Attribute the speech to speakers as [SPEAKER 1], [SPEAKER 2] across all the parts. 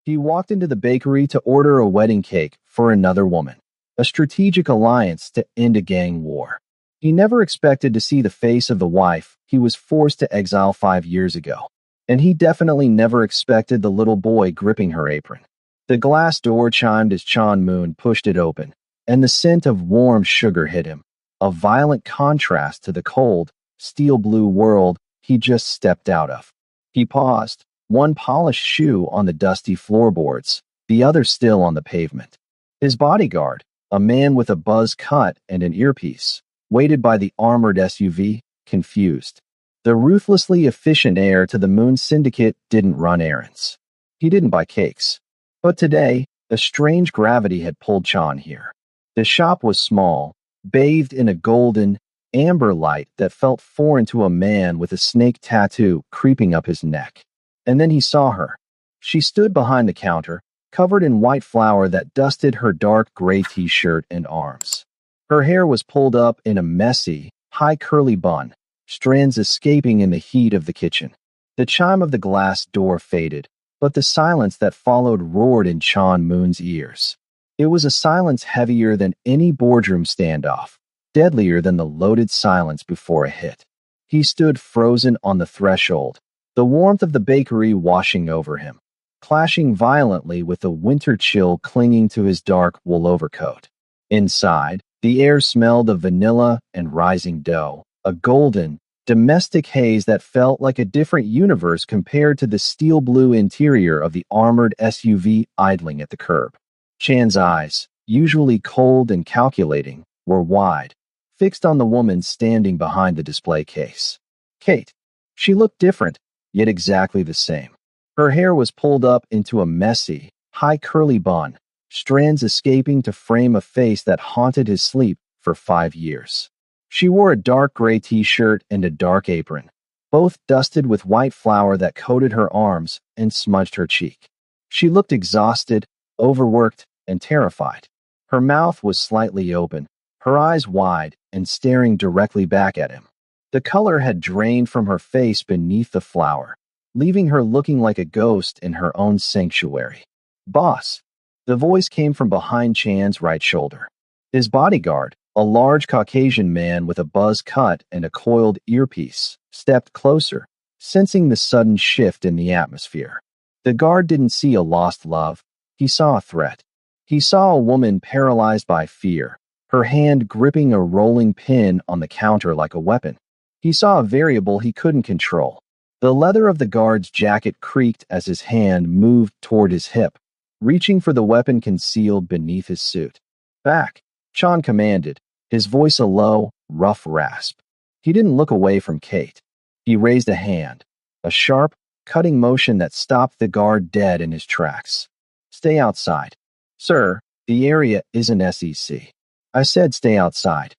[SPEAKER 1] He walked into the bakery to order a wedding cake for another woman, a strategic alliance to end a gang war. He never expected to see the face of the wife he was forced to exile 5 years ago, and he definitely never expected the little boy gripping her apron. The glass door chimed as Chan Moon pushed it open, and the scent of warm sugar hit him, a violent contrast to the cold, steel blue world he just stepped out of. He paused, one polished shoe on the dusty floorboards, the other still on the pavement. His bodyguard, a man with a buzz cut and an earpiece, waited by the armored SUV, confused. The ruthlessly efficient heir to the Moon Syndicate didn't run errands. He didn't buy cakes. But today, a strange gravity had pulled Chan here. The shop was small, bathed in a golden, amber light that felt foreign to a man with a snake tattoo creeping up his neck. And then he saw her. She stood behind the counter, covered in white flour that dusted her dark gray t-shirt and arms. Her hair was pulled up in a messy, high curly bun, strands escaping in the heat of the kitchen. The chime of the glass door faded, but the silence that followed roared in Chan Moon's ears. It was a silence heavier than any boardroom standoff, deadlier than the loaded silence before a hit. He stood frozen on the threshold, the warmth of the bakery washing over him, clashing violently with the winter chill clinging to his dark wool overcoat. Inside, the air smelled of vanilla and rising dough, a golden, domestic haze that felt like a different universe compared to the steel blue interior of the armored SUV idling at the curb. Chan's eyes, usually cold and calculating, were wide, fixed on the woman standing behind the display case. Kate. She looked different, yet exactly the same. Her hair was pulled up into a messy, high curly bun, strands escaping to frame a face that haunted his sleep for 5 years. She wore a dark gray t-shirt and a dark apron, both dusted with white flour that coated her arms and smudged her cheek. She looked exhausted, overworked, and terrified. Her mouth was slightly open, her eyes wide and staring directly back at him. The color had drained from her face beneath the flour, leaving her looking like a ghost in her own sanctuary. Boss. The voice came from behind Chan's right shoulder. His bodyguard, a large Caucasian man with a buzz cut and a coiled earpiece, stepped closer, sensing the sudden shift in the atmosphere. The guard didn't see a lost love. He saw a threat. He saw a woman paralyzed by fear, her hand gripping a rolling pin on the counter like a weapon. He saw a variable he couldn't control. The leather of the guard's jacket creaked as his hand moved toward his hip, reaching for the weapon concealed beneath his suit. Back, Chan commanded, his voice a low, rough rasp. He didn't look away from Kate. He raised a hand, a sharp, cutting motion that stopped the guard dead in his tracks. Stay outside. Sir, the area isn't SEC. I said stay outside.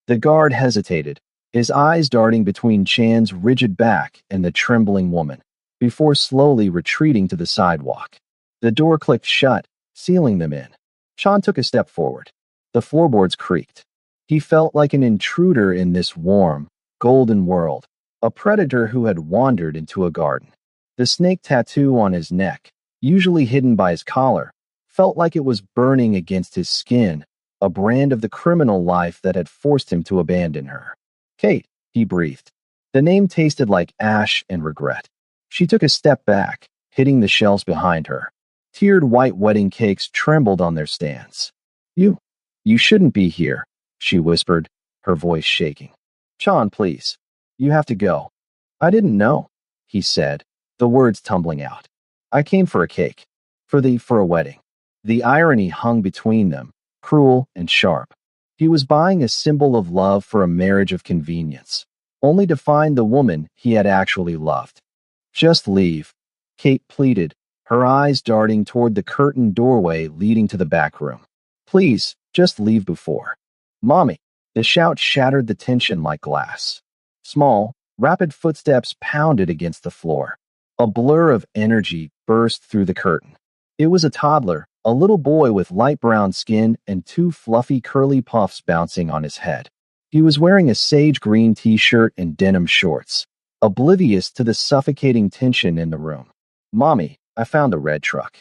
[SPEAKER 1] The guard hesitated, his eyes darting between Chan's rigid back and the trembling woman, before slowly retreating to the sidewalk. The door clicked shut, sealing them in. Chan took a step forward. The floorboards creaked. He felt like an intruder in this warm, golden world, a predator who had wandered into a garden. The snake tattoo on his neck, usually hidden by his collar, felt like it was burning against his skin, a brand of the criminal life that had forced him to abandon her. Kate, he breathed. The name tasted like ash and regret. She took a step back, hitting the shelves behind her. Tiered white wedding cakes trembled on their stands. You shouldn't be here, she whispered, her voice shaking. Chan, please. You have to go. I didn't know, he said, the words tumbling out. I came for a cake. For a wedding. The irony hung between them, cruel and sharp. He was buying a symbol of love for a marriage of convenience, only to find the woman he had actually loved. Just leave, Kate pleaded, her eyes darting toward the curtained doorway leading to the back room. Please, just leave before. Mommy, the shout shattered the tension like glass. Small, rapid footsteps pounded against the floor. A blur of energy burst through the curtain. It was a toddler, a little boy with light brown skin and 2 fluffy curly puffs bouncing on his head. He was wearing a sage green t-shirt and denim shorts, oblivious to the suffocating tension in the room. Mommy, I found the red truck.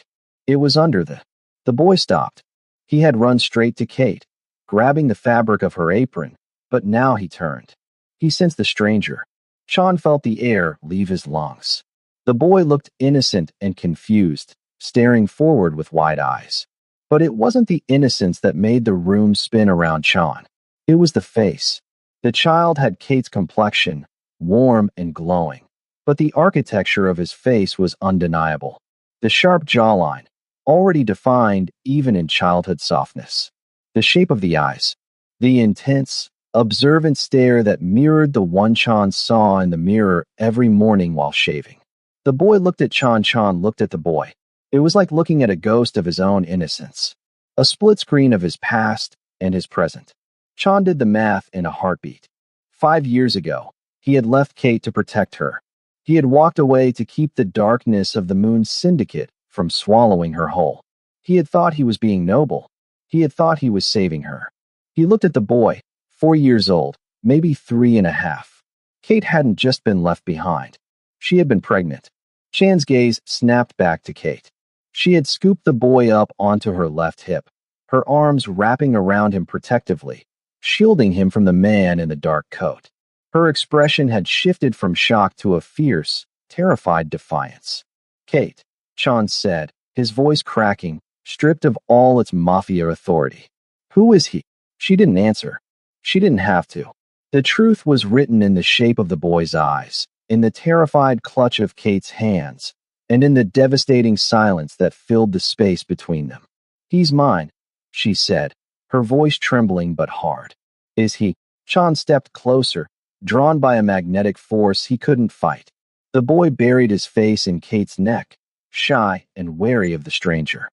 [SPEAKER 1] It was under the. The boy stopped. He had run straight to Kate, grabbing the fabric of her apron, but now he turned. He sensed the stranger. Sean felt the air leave his lungs. The boy looked innocent and confused, staring forward with wide eyes. But it wasn't the innocence that made the room spin around Sean. It was the face. The child had Kate's complexion, warm and glowing, but the architecture of his face was undeniable. The sharp jawline, already defined even in childhood softness. The shape of the eyes, the intense, observant stare that mirrored the one Chan saw in the mirror every morning while shaving. The boy looked at Chan. Chan looked at the boy. It was like looking at a ghost of his own innocence, a split screen of his past and his present. Chan did the math in a heartbeat. 5 years ago, he had left Kate to protect her. He had walked away to keep the darkness of the Moon Syndicate from swallowing her whole. He had thought he was being noble. He had thought he was saving her. He looked at the boy, 4 years old, maybe 3.5. Kate hadn't just been left behind. She had been pregnant. Chan's gaze snapped back to Kate. She had scooped the boy up onto her left hip, her arms wrapping around him protectively, shielding him from the man in the dark coat. Her expression had shifted from shock to a fierce, terrified defiance. Kate, Chan said, his voice cracking, stripped of all its Mafia authority. Who is he? She didn't answer. She didn't have to. The truth was written in the shape of the boy's eyes, in the terrified clutch of Kate's hands, and in the devastating silence that filled the space between them. He's mine, she said, her voice trembling but hard. Is he? Chan stepped closer, drawn by a magnetic force he couldn't fight. The boy buried his face in Kate's neck, shy and wary of the stranger.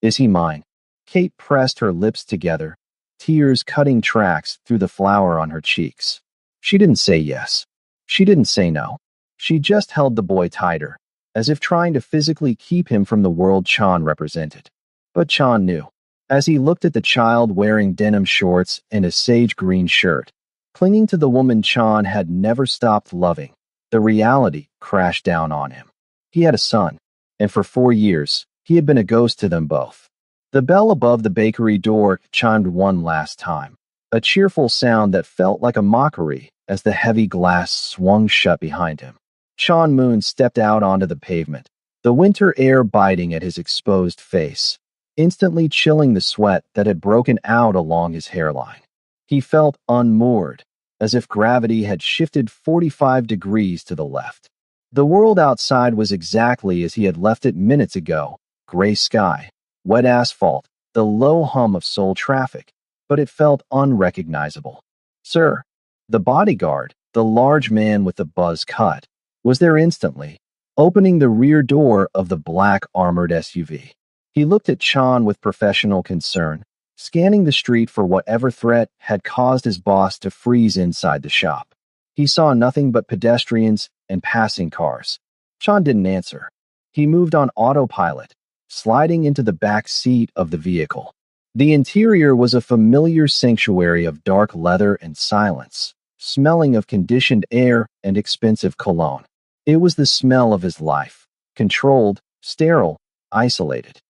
[SPEAKER 1] Is he mine? Kate pressed her lips together, tears cutting tracks through the flour on her cheeks. She didn't say yes. She didn't say no. She just held the boy tighter, as if trying to physically keep him from the world Chan represented. But Chan knew. As he looked at the child wearing denim shorts and a sage green shirt, clinging to the woman Chan had never stopped loving, the reality crashed down on him. He had a son, and for 4 years, he had been a ghost to them both. The bell above the bakery door chimed one last time, a cheerful sound that felt like a mockery as the heavy glass swung shut behind him. Chan Moon stepped out onto the pavement, the winter air biting at his exposed face, instantly chilling the sweat that had broken out along his hairline. He felt unmoored, as if gravity had shifted 45 degrees to the left. The world outside was exactly as he had left it minutes ago, gray sky, wet asphalt, the low hum of Seoul traffic, but it felt unrecognizable. Sir, the bodyguard, the large man with the buzz cut, was there instantly, opening the rear door of the black armored SUV. He looked at Chan with professional concern, scanning the street for whatever threat had caused his boss to freeze inside the shop. He saw nothing but pedestrians and passing cars. Chan didn't answer. He moved on autopilot, sliding into the back seat of the vehicle. The interior was a familiar sanctuary of dark leather and silence, smelling of conditioned air and expensive cologne. It was the smell of his life, controlled, sterile, isolated.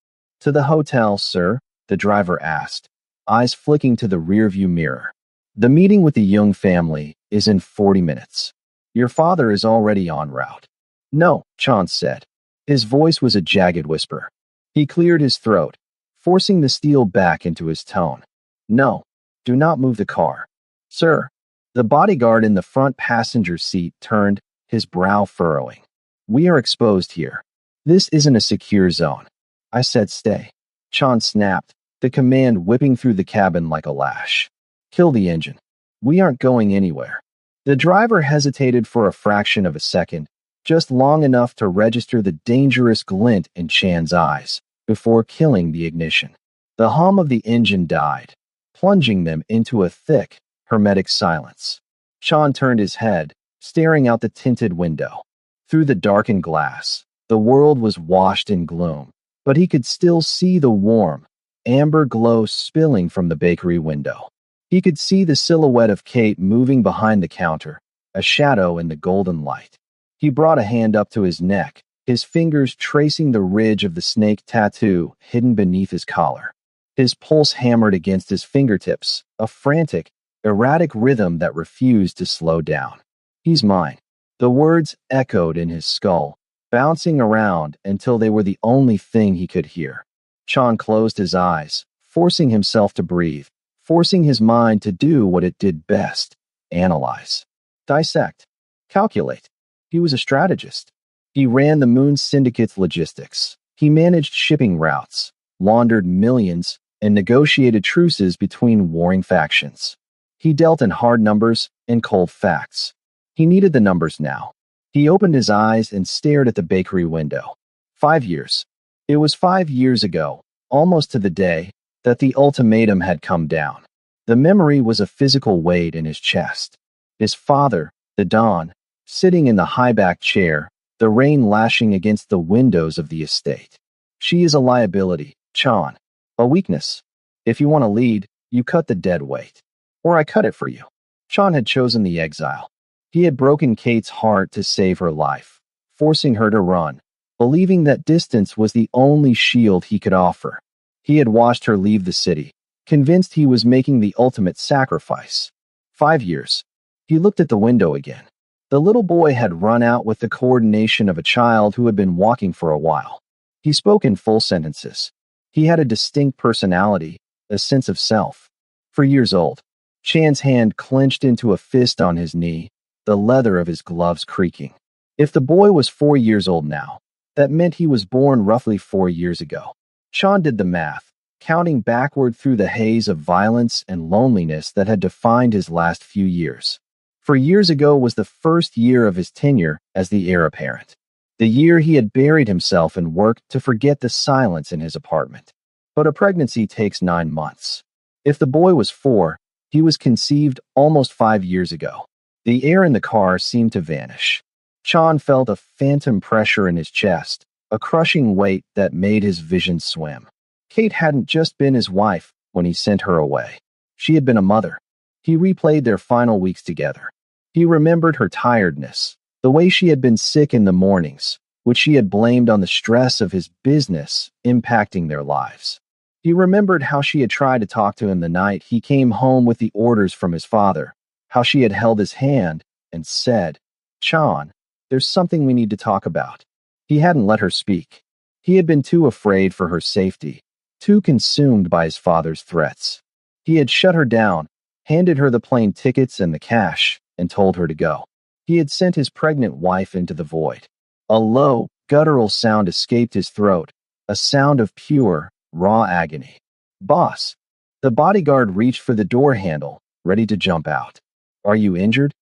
[SPEAKER 1] To the hotel, sir, the driver asked, eyes flicking to the rearview mirror. The meeting with the Young family is in 40 minutes. Your father is already en route. No, Chan said. His voice was a jagged whisper. He cleared his throat, forcing the steel back into his tone. No, do not move the car. Sir, the bodyguard in the front passenger seat turned, his brow furrowing. We are exposed here. This isn't a secure zone. I said stay. Chan snapped, the command whipping through the cabin like a lash. Kill the engine. We aren't going anywhere. The driver hesitated for a fraction of a second, just long enough to register the dangerous glint in Chan's eyes, before killing the ignition. The hum of the engine died, plunging them into a thick, hermetic silence. Chan turned his head, staring out the tinted window. Through the darkened glass, the world was washed in gloom, but he could still see the warm, amber glow spilling from the bakery window. He could see the silhouette of Kate moving behind the counter, a shadow in the golden light. He brought a hand up to his neck, his fingers tracing the ridge of the snake tattoo hidden beneath his collar. His pulse hammered against his fingertips, a frantic, erratic rhythm that refused to slow down. He's mine. The words echoed in his skull, bouncing around until they were the only thing he could hear. Chan closed his eyes, forcing himself to breathe, forcing his mind to do what it did best: analyze, dissect, calculate. He was a strategist. He ran the Moon Syndicate's logistics. He managed shipping routes, laundered millions, and negotiated truces between warring factions. He dealt in hard numbers and cold facts. He needed the numbers now. He opened his eyes and stared at the bakery window. 5 years. It was 5 years ago, almost to the day, that the ultimatum had come down. The memory was a physical weight in his chest. His father, the Don, sitting in the high-backed chair, the rain lashing against the windows of the estate. She is a liability, Chan. A weakness. If you want to lead, you cut the dead weight. Or I cut it for you. Chan had chosen the exile. He had broken Kate's heart to save her life, forcing her to run, believing that distance was the only shield he could offer. He had watched her leave the city, convinced he was making the ultimate sacrifice. 5 years. He looked at the window again. The little boy had run out with the coordination of a child who had been walking for a while. He spoke in full sentences. He had a distinct personality, a sense of self. For years old, Chan's hand clenched into a fist on his knee, the leather of his gloves creaking. If the boy was 4 years old now, that meant he was born roughly 4 years ago. Chan did the math, counting backward through the haze of violence and loneliness that had defined his last few years. 4 years ago was the first year of his tenure as the heir apparent. The year he had buried himself and worked to forget the silence in his apartment. But a pregnancy takes 9 months. If the boy was 4, he was conceived almost 5 years ago. The air in the car seemed to vanish. Chan felt a phantom pressure in his chest, a crushing weight that made his vision swim. Kate hadn't just been his wife when he sent her away. She had been a mother. He replayed their final weeks together. He remembered her tiredness, the way she had been sick in the mornings, which she had blamed on the stress of his business impacting their lives. He remembered how she had tried to talk to him the night he came home with the orders from his father, how she had held his hand and said, "Chan, there's something we need to talk about." He hadn't let her speak. He had been too afraid for her safety, too consumed by his father's threats. He had shut her down, handed her the plane tickets and the cash, and told her to go. He had sent his pregnant wife into the void. A low, guttural sound escaped his throat, a sound of pure, raw agony. "Boss." The bodyguard reached for the door handle, ready to jump out. "Are you injured?"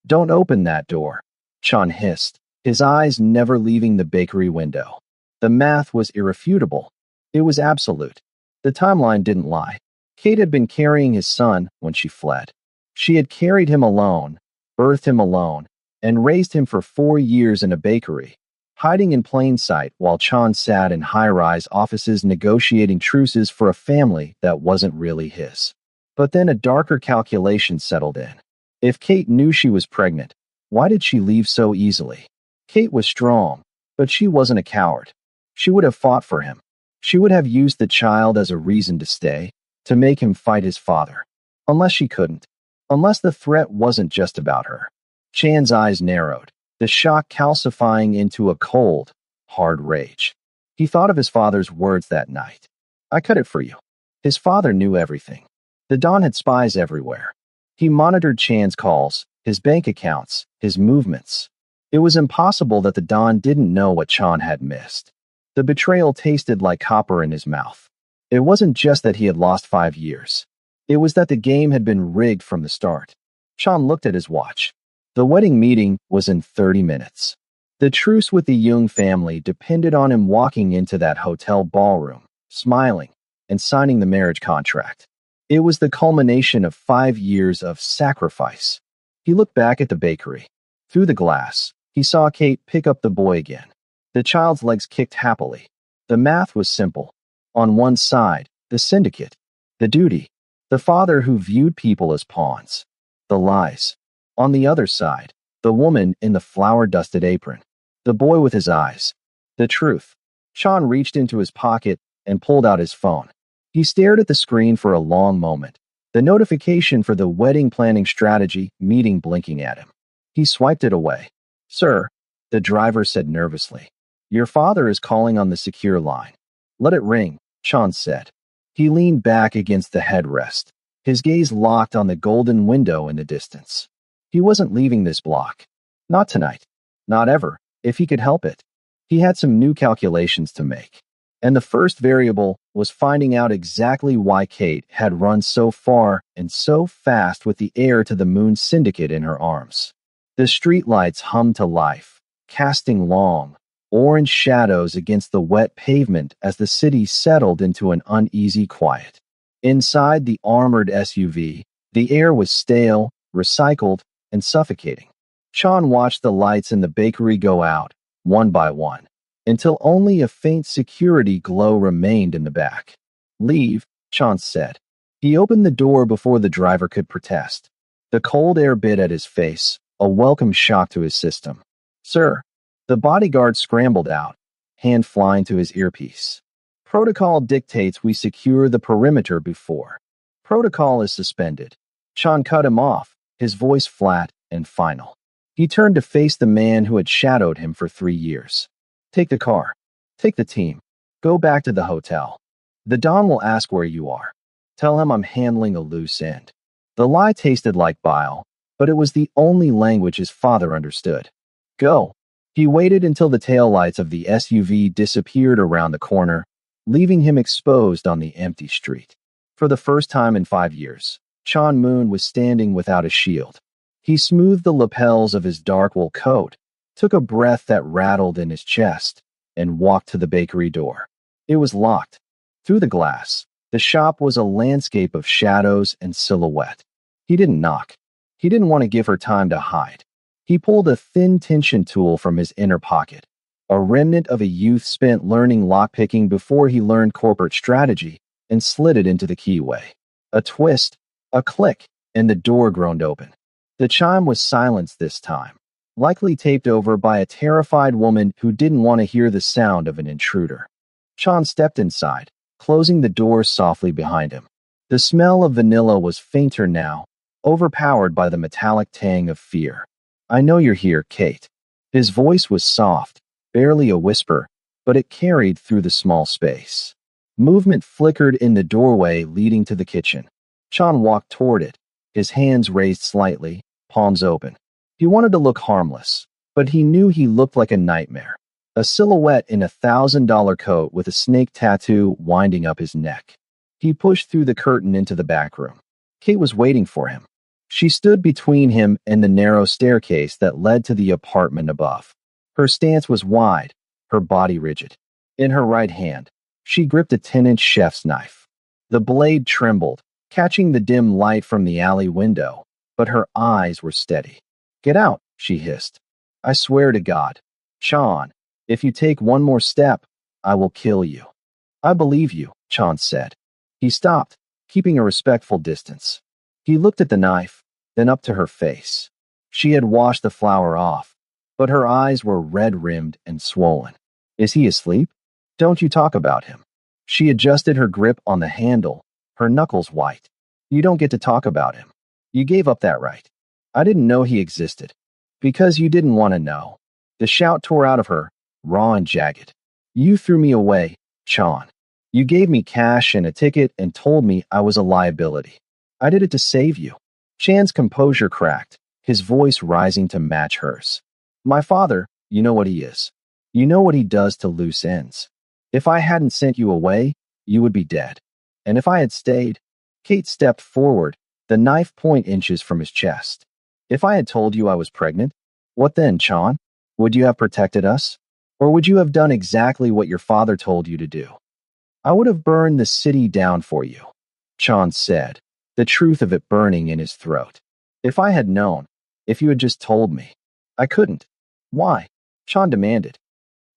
[SPEAKER 1] "Don't open that door," Chan hissed, his eyes never leaving the bakery window. The math was irrefutable. It was absolute. The timeline didn't lie. Kate had been carrying his son when she fled. She had carried him alone, birthed him alone, and raised him for 4 years in a bakery, hiding in plain sight while Chan sat in high-rise offices negotiating truces for a family that wasn't really his. But then a darker calculation settled in. If Kate knew she was pregnant, why did she leave so easily? Kate was strong, but she wasn't a coward. She would have fought for him. She would have used the child as a reason to stay, to make him fight his father. Unless she couldn't. Unless the threat wasn't just about her. Chan's eyes narrowed, the shock calcifying into a cold, hard rage. He thought of his father's words that night. "I cut it for you." His father knew everything. The Don had spies everywhere. He monitored Chan's calls, his bank accounts, his movements. It was impossible that the Don didn't know what Chan had missed. The betrayal tasted like copper in his mouth. It wasn't just that he had lost 5 years. It was that the game had been rigged from the start. Chan looked at his watch. The wedding meeting was in 30 minutes. The truce with the Jung family depended on him walking into that hotel ballroom, smiling, and signing the marriage contract. It was the culmination of 5 years of sacrifice. He looked back at the bakery. Through the glass, he saw Kate pick up the boy again. The child's legs kicked happily. The math was simple. On one side, the syndicate, the duty, the father who viewed people as pawns, the lies. On the other side, the woman in the flour-dusted apron, the boy with his eyes, The truth. Sean reached into his pocket and pulled out his phone. He stared at the screen for a long moment, the notification for the wedding planning strategy meeting blinking at him. He swiped it away. Sir, the driver said nervously. Your father is calling on the secure line. Let it ring, Sean said. He leaned back against the headrest, his gaze locked on the golden window in the distance. He wasn't leaving this block. Not tonight. Not ever, if he could help it. He had some new calculations to make. And the first variable was finding out exactly why Kate had run so far and so fast with the heir to the Moon Syndicate in her arms. The streetlights hummed to life, casting long, orange shadows against the wet pavement as the city settled into an uneasy quiet. Inside the armored SUV, the air was stale, recycled, and suffocating. Sean watched the lights in the bakery go out, one by one, until only a faint security glow remained in the back. Leave, Sean said. He opened the door before the driver could protest. The cold air bit at his face, a welcome shock to his system. Sir, the bodyguard scrambled out, hand flying to his earpiece. Protocol dictates we secure the perimeter before. Protocol is suspended. Sean cut him off, his voice flat and final. He turned to face the man who had shadowed him for 3 years. Take the car. Take the team. Go back to the hotel. The Don will ask where you are. Tell him I'm handling a loose end. The lie tasted like bile, but it was the only language his father understood. Go. He waited until the taillights of the SUV disappeared around the corner, leaving him exposed on the empty street. For the first time in 5 years, Sean Moon was standing without a shield. He smoothed the lapels of his dark wool coat, took a breath that rattled in his chest, and walked to the bakery door. It was locked. Through the glass, the shop was a landscape of shadows and silhouette. He didn't knock. He didn't want to give her time to hide. He pulled a thin tension tool from his inner pocket, a remnant of a youth spent learning lockpicking before he learned corporate strategy, and slid it into the keyway. A twist, a click, and the door groaned open. The chime was silenced this time, likely taped over by a terrified woman who didn't want to hear the sound of an intruder. Sean stepped inside, closing the door softly behind him. The smell of vanilla was fainter now, overpowered by the metallic tang of fear. I know you're here, Kate. His voice was soft, barely a whisper, but it carried through the small space. Movement flickered in the doorway leading to the kitchen. Sean walked toward it, his hands raised slightly, palms open. He wanted to look harmless, but he knew he looked like a nightmare. A silhouette in a $1,000 coat with a snake tattoo winding up his neck. He pushed through the curtain into the back room. Kate was waiting for him. She stood between him and the narrow staircase that led to the apartment above. Her stance was wide, her body rigid. In her right hand, she gripped a 10-inch chef's knife. The blade trembled, catching the dim light from the alley window, but her eyes were steady. Get out, she hissed. I swear to God. Sean, if you take one more step, I will kill you. I believe you, Sean said. He stopped, keeping a respectful distance. He looked at the knife, then up to her face. She had washed the flour off, but her eyes were red-rimmed and swollen. Is he asleep? Don't you talk about him. She adjusted her grip on the handle, her knuckles white. You don't get to talk about him. You gave up that right. I didn't know he existed. Because you didn't want to know. The shout tore out of her, raw and jagged. You threw me away, Sean. You gave me cash and a ticket and told me I was a liability. I did it to save you. Chan's composure cracked, his voice rising to match hers. My father, you know what he is. You know what he does to loose ends. If I hadn't sent you away, you would be dead. And if I had stayed, Kate stepped forward, the knife point inches from his chest. If I had told you I was pregnant, what then, Sean? Would you have protected us? Or would you have done exactly what your father told you to do? I would have burned the city down for you, Sean said, the truth of it burning in his throat. If I had known, if you had just told me. I couldn't. Why? Sean demanded.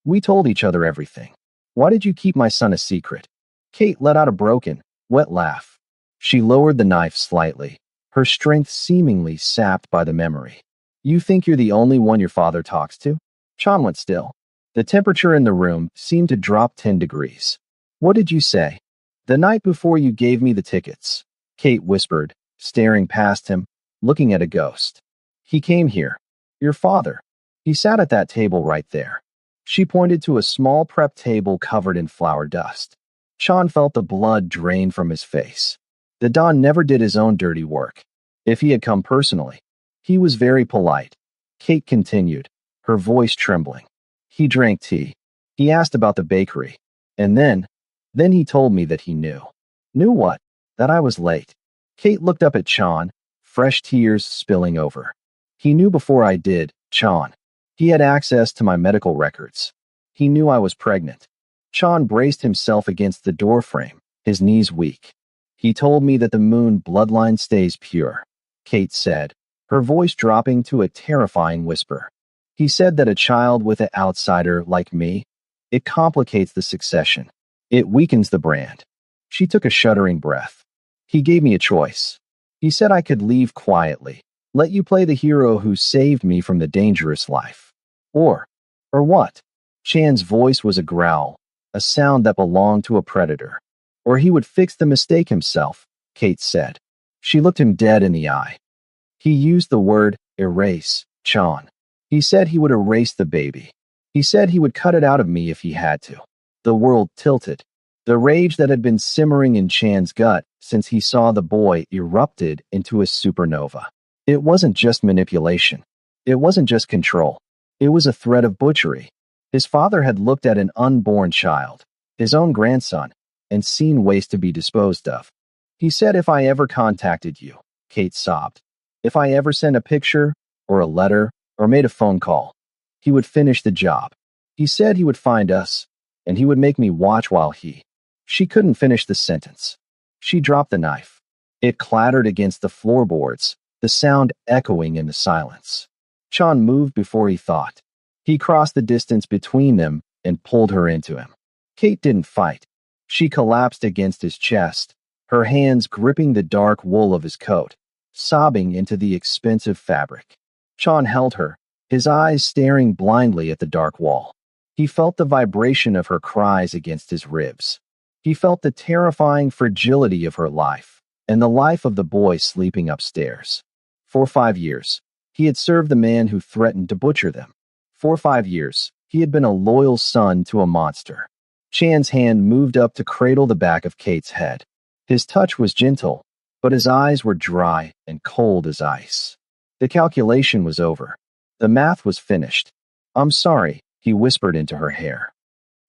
[SPEAKER 1] We told each other everything. Why did you keep my son a secret? Kate let out a broken, wet laugh. She lowered the knife slightly, her strength seemingly sapped by the memory. You think you're the only one your father talks to? Sean went still. The temperature in the room seemed to drop 10 degrees. What did you say? The night before you gave me the tickets, Kate whispered, staring past him, looking at a ghost. He came here. Your father. He sat at that table right there. She pointed to a small prep table covered in flour dust. Sean felt the blood drain from his face. The Don never did his own dirty work. If he had come personally, he was very polite. Kate continued, her voice trembling. He drank tea. He asked about the bakery. And then he told me that he knew. Knew what? That I was late. Kate looked up at Sean, fresh tears spilling over. He knew before I did, Sean. He had access to my medical records. He knew I was pregnant. Sean braced himself against the doorframe, his knees weak. He told me that the moon bloodline stays pure, Kate said, her voice dropping to a terrifying whisper. He said that a child with an outsider like me, it complicates the succession. It weakens the brand. She took a shuddering breath. He gave me a choice. He said I could leave quietly, let you play the hero who saved me from the dangerous life. Or what? Chan's voice was a growl, a sound that belonged to a predator. Or he would fix the mistake himself, Kate said. She looked him dead in the eye. He used the word erase, Chan. He said he would erase the baby. He said he would cut it out of me if he had to. The world tilted. The rage that had been simmering in Chan's gut since he saw the boy erupted into a supernova. It wasn't just manipulation. It wasn't just control. It was a threat of butchery. His father had looked at an unborn child, his own grandson, and seen waste to be disposed of. He said if I ever contacted you, Kate sobbed, if I ever sent a picture or a letter or made a phone call, he would finish the job. He said he would find us, and he would make me watch while he. She couldn't finish the sentence. She dropped the knife. It clattered against the floorboards, the sound echoing in the silence. Chan moved before he thought. He crossed the distance between them and pulled her into him. Kate didn't fight. She collapsed against his chest, her hands gripping the dark wool of his coat, sobbing into the expensive fabric. Chan held her, his eyes staring blindly at the dark wall. He felt the vibration of her cries against his ribs. He felt the terrifying fragility of her life and the life of the boy sleeping upstairs. For 5 years, he had served the man who threatened to butcher them. For 5 years, he had been a loyal son to a monster. Chan's hand moved up to cradle the back of Kate's head. His touch was gentle, but his eyes were dry and cold as ice. The calculation was over. The math was finished. I'm sorry, he whispered into her hair.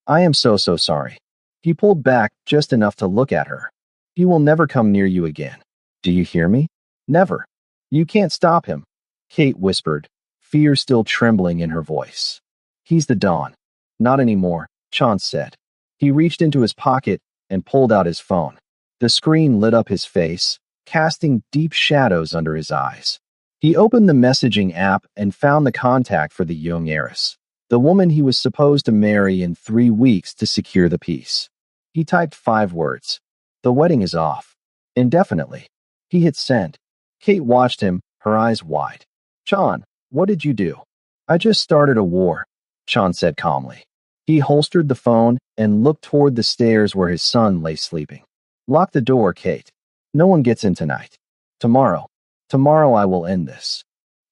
[SPEAKER 1] I am so sorry. He pulled back just enough to look at her. He will never come near you again. Do you hear me? Never. You can't stop him, Kate whispered, fear still trembling in her voice. He's the Don. Not anymore, Chance said. He reached into his pocket and pulled out his phone. The screen lit up his face, casting deep shadows under his eyes. He opened the messaging app and found the contact for the young heiress, the woman he was supposed to marry in 3 weeks to secure the peace. He typed 5 words. The wedding is off. Indefinitely. He hit send. Kate watched him, her eyes wide. Chan, what did you do? I just started a war, Chan said calmly. He holstered the phone and looked toward the stairs where his son lay sleeping. Lock the door, Kate. No one gets in tonight. Tomorrow I will end this.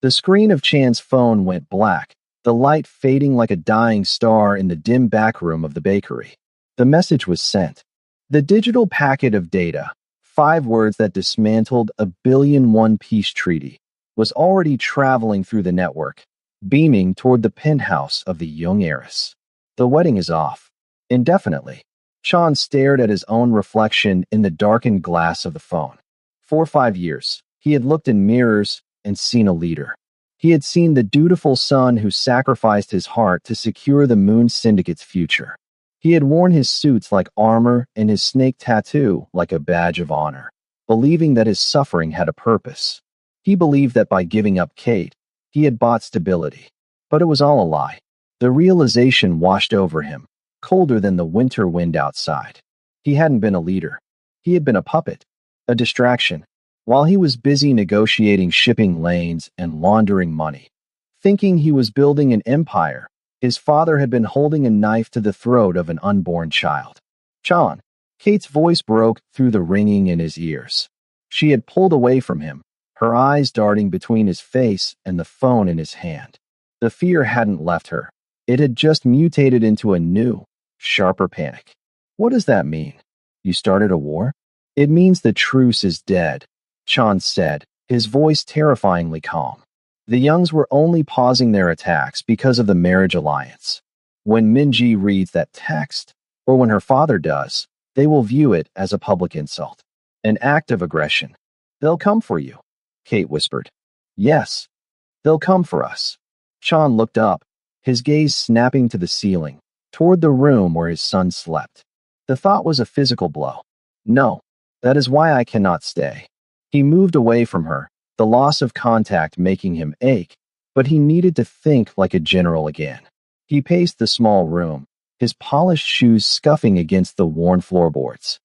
[SPEAKER 1] The screen of Chan's phone went black, the light fading like a dying star in the dim back room of the bakery. The message was sent. The digital packet of data, 5 words that dismantled a 1 billion peace treaty, was already traveling through the network, beaming toward the penthouse of the young heiress. The wedding is off. Indefinitely. Sean stared at his own reflection in the darkened glass of the phone. For 5 years, he had looked in mirrors and seen a leader. He had seen the dutiful son who sacrificed his heart to secure the Moon Syndicate's future. He had worn his suits like armor and his snake tattoo like a badge of honor, believing that his suffering had a purpose. He believed that by giving up Kate, he had bought stability. But it was all a lie. The realization washed over him, colder than the winter wind outside. He hadn't been a leader. He had been a puppet, a distraction, while he was busy negotiating shipping lanes and laundering money. Thinking he was building an empire, His father had been holding a knife to the throat of an unborn child. Chan. Kate's voice broke through the ringing in his ears. She had pulled away from him, her eyes darting between his face and the phone in his hand. The fear hadn't left her. It had just mutated into a new, sharper panic. What does that mean? You started a war? It means the truce is dead, Chan said, his voice terrifyingly calm. The Youngs were only pausing their attacks because of the marriage alliance. When Minji reads that text, or when her father does, they will view it as a public insult, an act of aggression. They'll come for you, Kate whispered. Yes, they'll come for us. Chan looked up, his gaze snapping to the ceiling, toward the room where his son slept. The thought was a physical blow. No, that is why I cannot stay. He moved away from her, the loss of contact making him ache, but he needed to think like a general again. He paced the small room, his polished shoes scuffing against the worn floorboards.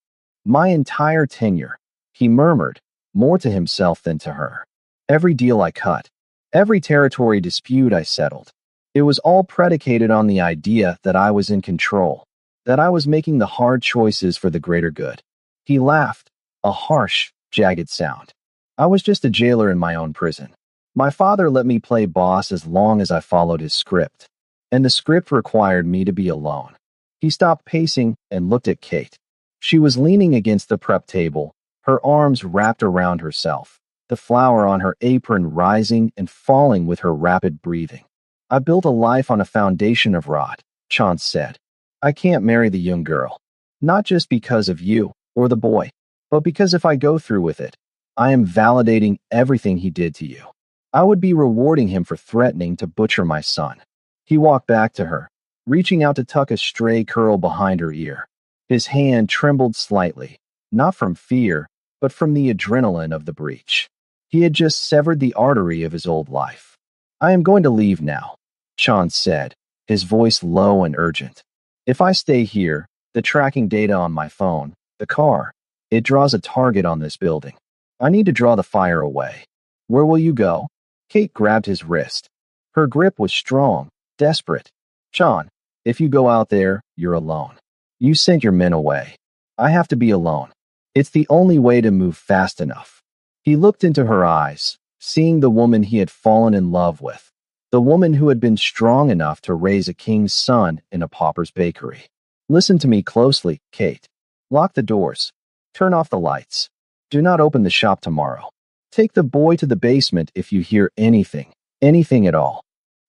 [SPEAKER 1] My entire tenure, he murmured, more to himself than to her. Every deal I cut, every territory dispute I settled, it was all predicated on the idea that I was in control, that I was making the hard choices for the greater good. He laughed, a harsh, jagged sound. I was just a jailer in my own prison. My father let me play boss as long as I followed his script, and the script required me to be alone. He stopped pacing and looked at Kate. She was leaning against the prep table, her arms wrapped around herself, the flour on her apron rising and falling with her rapid breathing. I built a life on a foundation of rot, Chance said. I can't marry the young girl, not just because of you or the boy, but because if I go through with it, I am validating everything he did to you. I would be rewarding him for threatening to butcher my son. He walked back to her, reaching out to tuck a stray curl behind her ear. His hand trembled slightly, not from fear, but from the adrenaline of the breach. He had just severed the artery of his old life. I am going to leave now, Chan said, his voice low and urgent. If I stay here, the tracking data on my phone, the car, it draws a target on this building. I need to draw the fire away. Where will you go? Kate grabbed his wrist. Her grip was strong, desperate. Chan, if you go out there, you're alone. You sent your men away. I have to be alone. It's the only way to move fast enough. He looked into her eyes, seeing the woman he had fallen in love with, the woman who had been strong enough to raise a king's son in a pauper's bakery. Listen to me closely, Kate. Lock the doors. Turn off the lights. Do not open the shop tomorrow. Take the boy to the basement if you hear anything at all.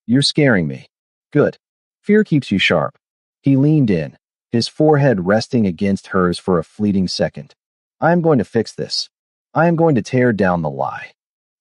[SPEAKER 1] You're scaring me. Good. Fear keeps you sharp. He leaned in, his forehead resting against hers for a fleeting second. I am going to fix this. I am going to tear down the lie.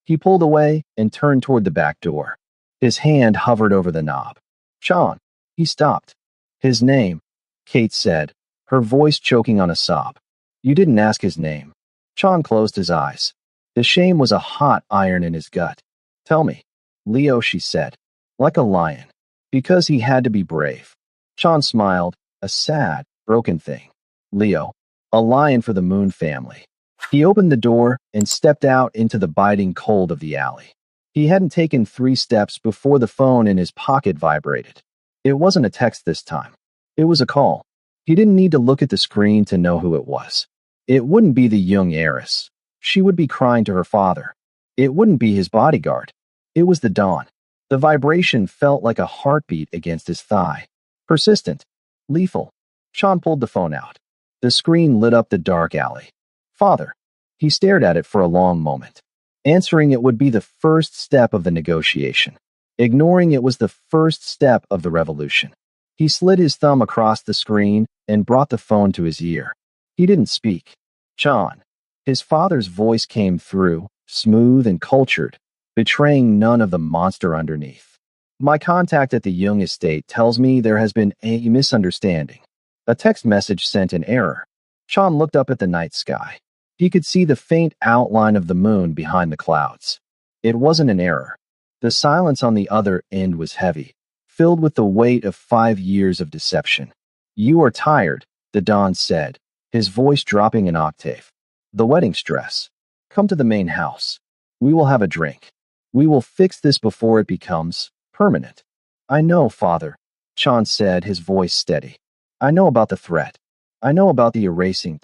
[SPEAKER 1] He pulled away and turned toward the back door. His hand hovered over the knob. Chan. He stopped. His name, Kate said, her voice choking on a sob. You didn't ask his name. Chan closed his eyes. The shame was a hot iron in his gut. Tell me. Leo, she said, like a lion, because he had to be brave. Chan smiled, a sad, broken thing. Leo, a lion for the Moon family. He opened the door and stepped out into the biting cold of the alley. He hadn't taken 3 steps before the phone in his pocket vibrated. It wasn't a text this time. It was a call. He didn't need to look at the screen to know who it was. It wouldn't be the young heiress. She would be crying to her father. It wouldn't be his bodyguard. It was the dawn. The vibration felt like a heartbeat against his thigh. Persistent. Lethal. Sean pulled the phone out. The screen lit up the dark alley. Father. He stared at it for a long moment. Answering it would be the first step of the negotiation. Ignoring it was the first step of the revolution. He slid his thumb across the screen and brought the phone to his ear. He didn't speak. Chan. His father's voice came through, smooth and cultured, betraying none of the monster underneath. My contact at the Jung estate tells me there has been a misunderstanding. A text message sent in error. Chan looked up at the night sky. He could see the faint outline of the moon behind the clouds. It wasn't an error. The silence on the other end was heavy, filled with the weight of 5 years of deception. You are tired, the Don said, his voice dropping an octave. The wedding stress. Come to the main house. We will have a drink. We will fix this before it becomes permanent. I know, Father, Sean said, his voice steady. I know about the threat. I know about the erasing.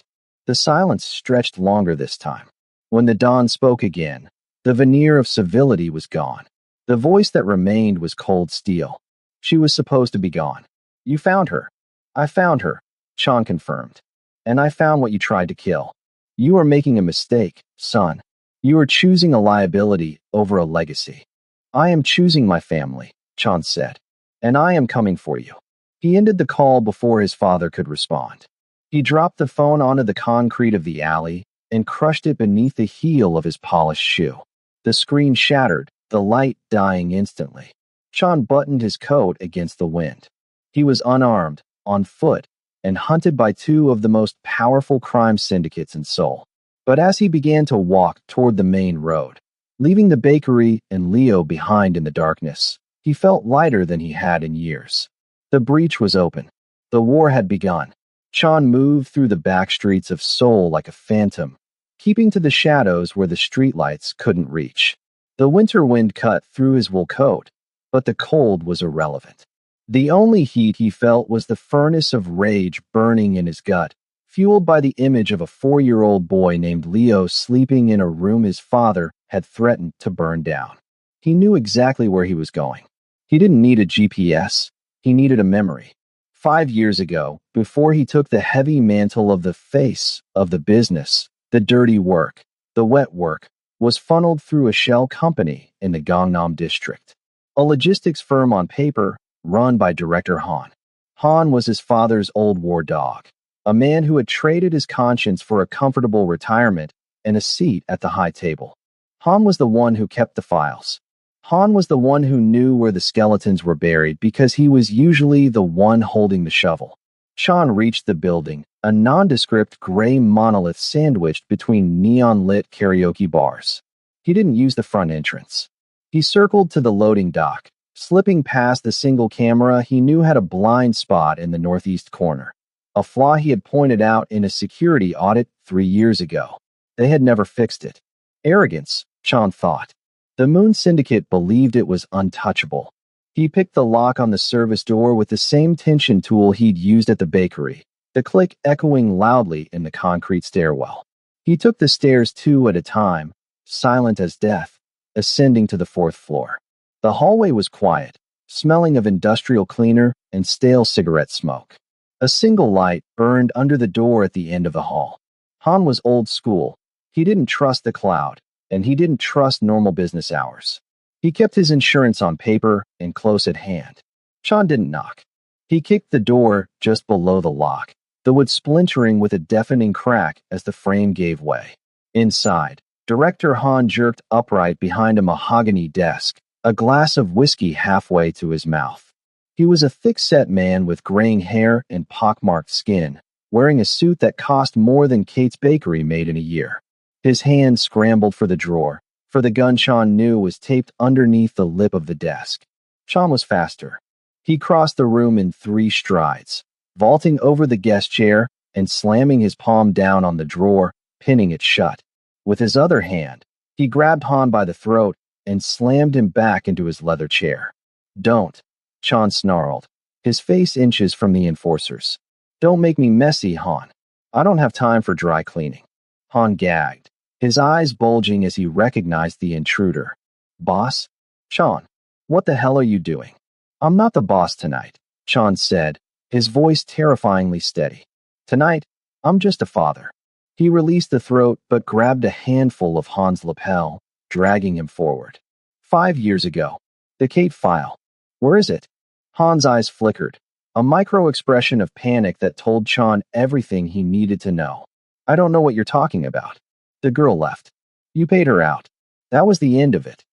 [SPEAKER 1] The silence stretched longer this time. When the Don spoke again, the veneer of civility was gone. The voice that remained was cold steel. She was supposed to be gone. You found her. I found her, Sean confirmed. And I found what you tried to kill. You are making a mistake, son. You are choosing a liability over a legacy. I am choosing my family, Sean said. And I am coming for you. He ended the call before his father could respond. He dropped the phone onto the concrete of the alley and crushed it beneath the heel of his polished shoe. The screen shattered, the light dying instantly. Sean buttoned his coat against the wind. He was unarmed, on foot, and hunted by two of the most powerful crime syndicates in Seoul. But as he began to walk toward the main road, leaving the bakery and Leo behind in the darkness, he felt lighter than he had in years. The breach was open. The war had begun. Sean moved through the back streets of Seoul like a phantom, keeping to the shadows where the streetlights couldn't reach. The winter wind cut through his wool coat, but the cold was irrelevant. The only heat he felt was the furnace of rage burning in his gut, fueled by the image of a 4-year-old boy named Leo sleeping in a room his father had threatened to burn down. He knew exactly where he was going. He didn't need a GPS. He needed a memory. 5 years ago, before he took the heavy mantle of the face of the business, the dirty work, the wet work, was funneled through a shell company in the Gangnam district. A logistics firm on paper, run by director Han. Han was his father's old war dog, a man who had traded his conscience for a comfortable retirement and a seat at the high table. Han was the one who kept the files. Han was the one who knew where the skeletons were buried because he was usually the one holding the shovel. Sean reached the building, a nondescript gray monolith sandwiched between neon-lit karaoke bars. He didn't use the front entrance. He circled to the loading dock, slipping past the single camera he knew had a blind spot in the northeast corner, a flaw he had pointed out in a security audit 3 years ago. They had never fixed it. Arrogance, Sean thought. The Moon Syndicate believed it was untouchable. He picked the lock on the service door with the same tension tool he'd used at the bakery, the click echoing loudly in the concrete stairwell. He took the stairs 2 at a time, silent as death, ascending to the 4th floor. The hallway was quiet, smelling of industrial cleaner and stale cigarette smoke. A single light burned under the door at the end of the hall. Han was old school. He didn't trust the cloud, and he didn't trust normal business hours. He kept his insurance on paper and close at hand. Sean didn't knock. He kicked the door just below the lock, the wood splintering with a deafening crack as the frame gave way. Inside, Director Han jerked upright behind a mahogany desk, a glass of whiskey halfway to his mouth. He was a thick-set man with graying hair and pockmarked skin, wearing a suit that cost more than Kate's Bakery made in a year. His hand scrambled for the drawer, for the gun Sean knew was taped underneath the lip of the desk. Sean was faster. He crossed the room in 3 strides, vaulting over the guest chair and slamming his palm down on the drawer, pinning it shut. With his other hand, he grabbed Han by the throat and slammed him back into his leather chair. Don't, Sean snarled, his face inches from the enforcers. Don't make me messy, Han. I don't have time for dry cleaning. Han gagged, his eyes bulging as he recognized the intruder. Boss? Sean, what the hell are you doing? I'm not the boss tonight, Sean said, his voice terrifyingly steady. Tonight, I'm just a father. He released the throat but grabbed a handful of Han's lapel, dragging him forward. 5 years ago. The Kate file. Where is it? Han's eyes flickered, a micro-expression of panic that told Sean everything he needed to know. I don't know what you're talking about. The girl left. You paid her out. That was the end of it.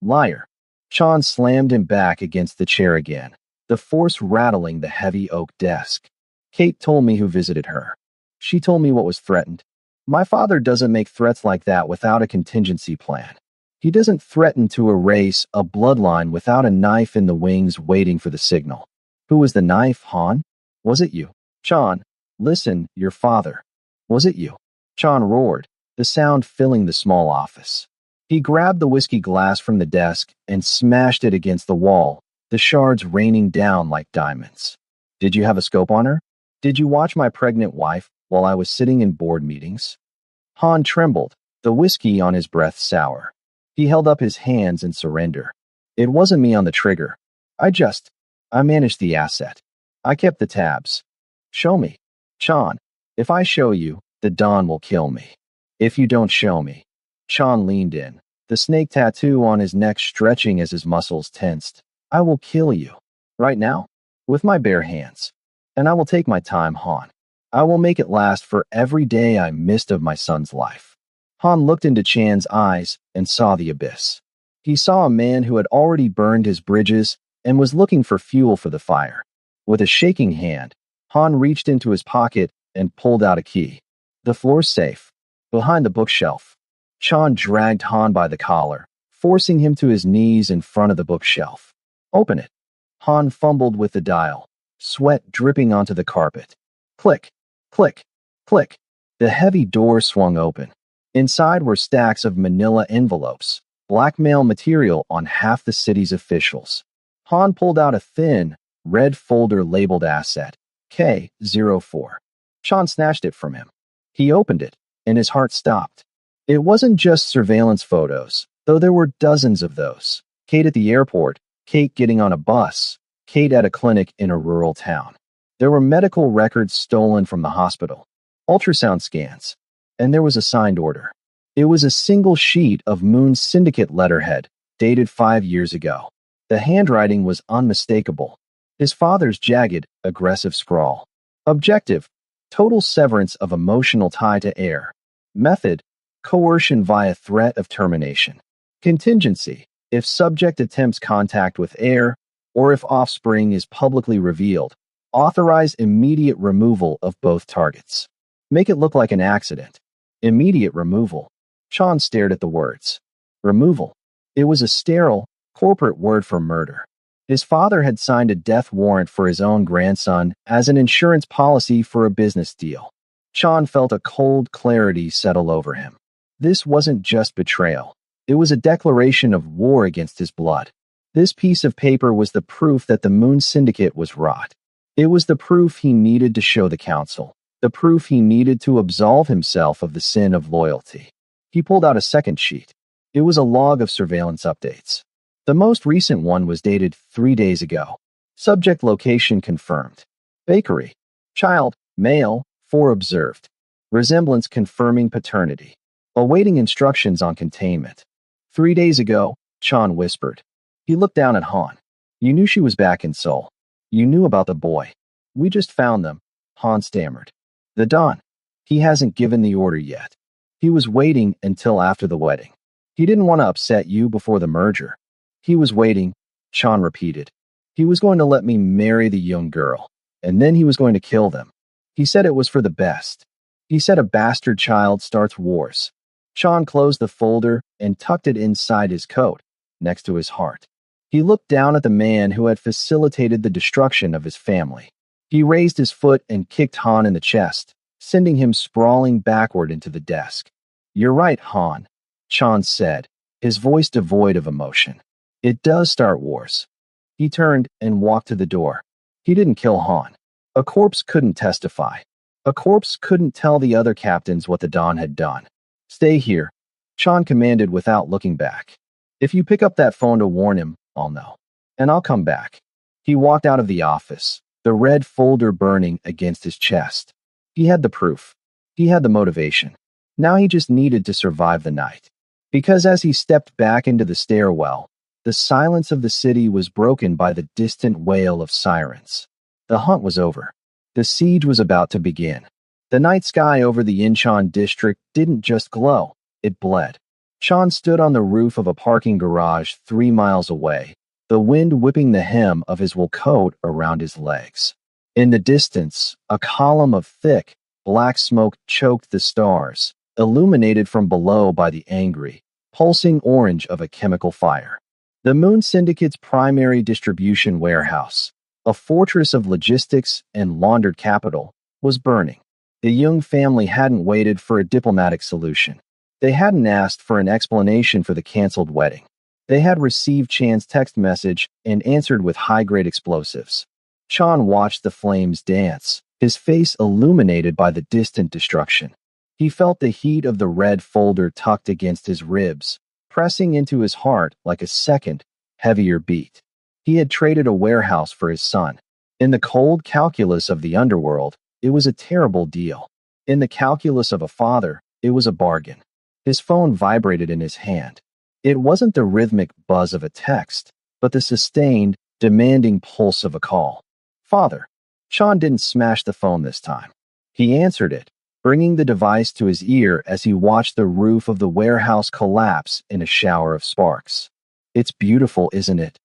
[SPEAKER 1] Liar. Sean slammed him back against the chair again, the force rattling the heavy oak desk. Kate told me who visited her. She told me what was threatened. My father doesn't make threats like that without a contingency plan. He doesn't threaten to erase a bloodline without a knife in the wings waiting for the signal. Who was the knife, Han? Was it you? Sean, listen, your father. Was it you? Sean roared, the sound filling the small office. He grabbed the whiskey glass from the desk and smashed it against the wall, the shards raining down like diamonds. Did you have a scope on her? Did you watch my pregnant wife while I was sitting in board meetings? Han trembled, the whiskey on his breath sour. He held up his hands in surrender. It wasn't me on the trigger. I managed the asset. I kept the tabs. Show me. Chan, if I show you, the Don will kill me. If you don't show me. Chan leaned in, the snake tattoo on his neck stretching as his muscles tensed. I will kill you. Right now? With my bare hands. And I will take my time, Han. I will make it last for every day I missed of my son's life. Han looked into Chan's eyes and saw the abyss. He saw a man who had already burned his bridges and was looking for fuel for the fire. With a shaking hand, Han reached into his pocket and pulled out a key. The floor's safe, behind the bookshelf. Chan dragged Han by the collar, forcing him to his knees in front of the bookshelf. Open it. Han fumbled with the dial, sweat dripping onto the carpet. Click, click, click. The heavy door swung open. Inside were stacks of manila envelopes, blackmail material on half the city's officials. Han pulled out a thin, red folder labeled Asset, K04. Chan snatched it from him. He opened it, and his heart stopped. It wasn't just surveillance photos, though there were dozens of those. Kate at the airport, Kate getting on a bus, Kate at a clinic in a rural town. There were medical records stolen from the hospital, ultrasound scans, and there was a signed order. It was a single sheet of Moon Syndicate letterhead, dated 5 years ago. The handwriting was unmistakable. His father's jagged, aggressive scrawl. Objective: total severance of emotional tie to heir. Method: coercion via threat of termination. Contingency: if subject attempts contact with heir, or if offspring is publicly revealed, authorize immediate removal of both targets. Make it look like an accident. Immediate removal. Chan stared at the words. Removal. It was a sterile, corporate word for murder. His father had signed a death warrant for his own grandson as an insurance policy for a business deal. Chan felt a cold clarity settle over him. This wasn't just betrayal. It was a declaration of war against his blood. This piece of paper was the proof that the Moon Syndicate was rot. It was the proof he needed to show the council, the proof he needed to absolve himself of the sin of loyalty. He pulled out a second sheet. It was a log of surveillance updates. The most recent one was dated 3 days ago. Subject location confirmed. Bakery. Child, male, 4 observed. Resemblance confirming paternity. Awaiting instructions on containment. 3 days ago, Chan whispered. He looked down at Han. You knew she was back in Seoul. You knew about the boy. We just found them, Han stammered. The Don. He hasn't given the order yet. He was waiting until after the wedding. He didn't want to upset you before the merger. He was waiting, Chan repeated. He was going to let me marry the young girl, and then he was going to kill them. He said it was for the best. He said a bastard child starts wars. Chan closed the folder and tucked it inside his coat, next to his heart. He looked down at the man who had facilitated the destruction of his family. He raised his foot and kicked Han in the chest, sending him sprawling backward into the desk. You're right, Han, Chan said, his voice devoid of emotion. It does start wars. He turned and walked to the door. He didn't kill Han. A corpse couldn't testify. A corpse couldn't tell the other captains what the Don had done. Stay here, Chan commanded without looking back. If you pick up that phone to warn him, I'll know. And I'll come back. He walked out of the office, the red folder burning against his chest. He had the proof. He had the motivation. Now he just needed to survive the night. Because as he stepped back into the stairwell, the silence of the city was broken by the distant wail of sirens. The hunt was over. The siege was about to begin. The night sky over the Incheon district didn't just glow, it bled. Chan stood on the roof of a parking garage 3 miles away, the wind whipping the hem of his wool coat around his legs. In the distance, a column of thick, black smoke choked the stars, illuminated from below by the angry, pulsing orange of a chemical fire. The Moon Syndicate's primary distribution warehouse, a fortress of logistics and laundered capital, was burning. The Jung family hadn't waited for a diplomatic solution. They hadn't asked for an explanation for the canceled wedding. They had received Chan's text message and answered with high-grade explosives. Chan watched the flames dance, his face illuminated by the distant destruction. He felt the heat of the red folder tucked against his ribs, pressing into his heart like a second, heavier beat. He had traded a warehouse for his son. In the cold calculus of the underworld, it was a terrible deal. In the calculus of a father, it was a bargain. His phone vibrated in his hand. It wasn't the rhythmic buzz of a text, but the sustained, demanding pulse of a call. Father. Sean didn't smash the phone this time. He answered it, bringing the device to his ear as he watched the roof of the warehouse collapse in a shower of sparks. It's beautiful, isn't it?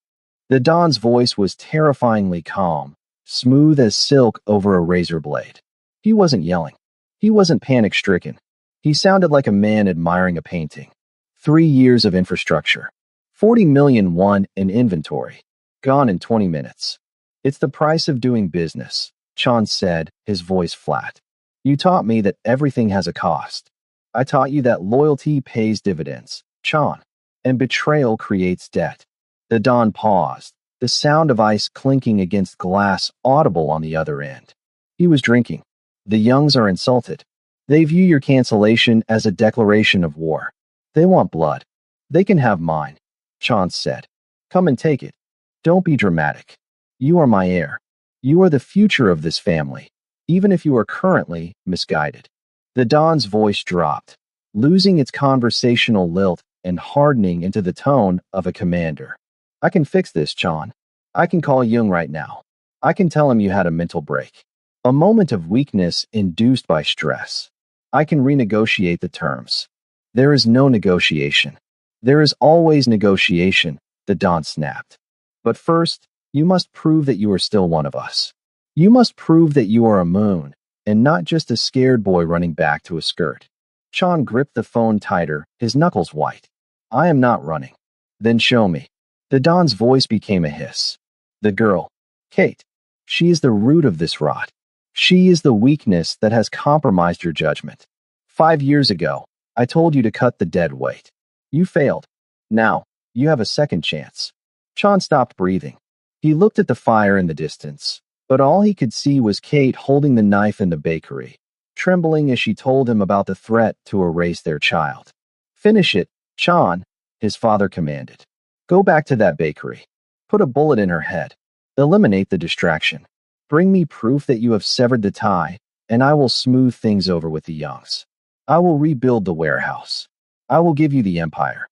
[SPEAKER 1] The Don's voice was terrifyingly calm, smooth as silk over a razor blade. He wasn't yelling. He wasn't panic-stricken. He sounded like a man admiring a painting. 3 years of infrastructure. 40 million won in inventory. Gone in 20 minutes. It's the price of doing business, Chan said, his voice flat. You taught me that everything has a cost. I taught you that loyalty pays dividends, Chan, and betrayal creates debt. The Don paused, the sound of ice clinking against glass audible on the other end. He was drinking. The Youngs are insulted. They view your cancellation as a declaration of war. They want blood. They can have mine, Chan said. Come and take it. Don't be dramatic. You are my heir. You are the future of this family, even if you are currently misguided. The Don's voice dropped, losing its conversational lilt and hardening into the tone of a commander. I can fix this, Chan. I can call Jung right now. I can tell him you had a mental break. A moment of weakness induced by stress. I can renegotiate the terms. There is no negotiation. There is always negotiation, the Don snapped. But first, you must prove that you are still one of us. You must prove that you are a moon, and not just a scared boy running back to a skirt. Chan gripped the phone tighter, his knuckles white. I am not running. Then show me. The Don's voice became a hiss. The girl, Kate, she is the root of this rot. She is the weakness that has compromised your judgment. 5 years ago, I told you to cut the dead weight. You failed. Now, you have a second chance. Chan stopped breathing. He looked at the fire in the distance, but all he could see was Kate holding the knife in the bakery, trembling as she told him about the threat to erase their child. Finish it, Chan, his father commanded. Go back to that bakery. Put a bullet in her head. Eliminate the distraction. Bring me proof that you have severed the tie, and I will smooth things over with the Youngs. I will rebuild the warehouse. I will give you the empire.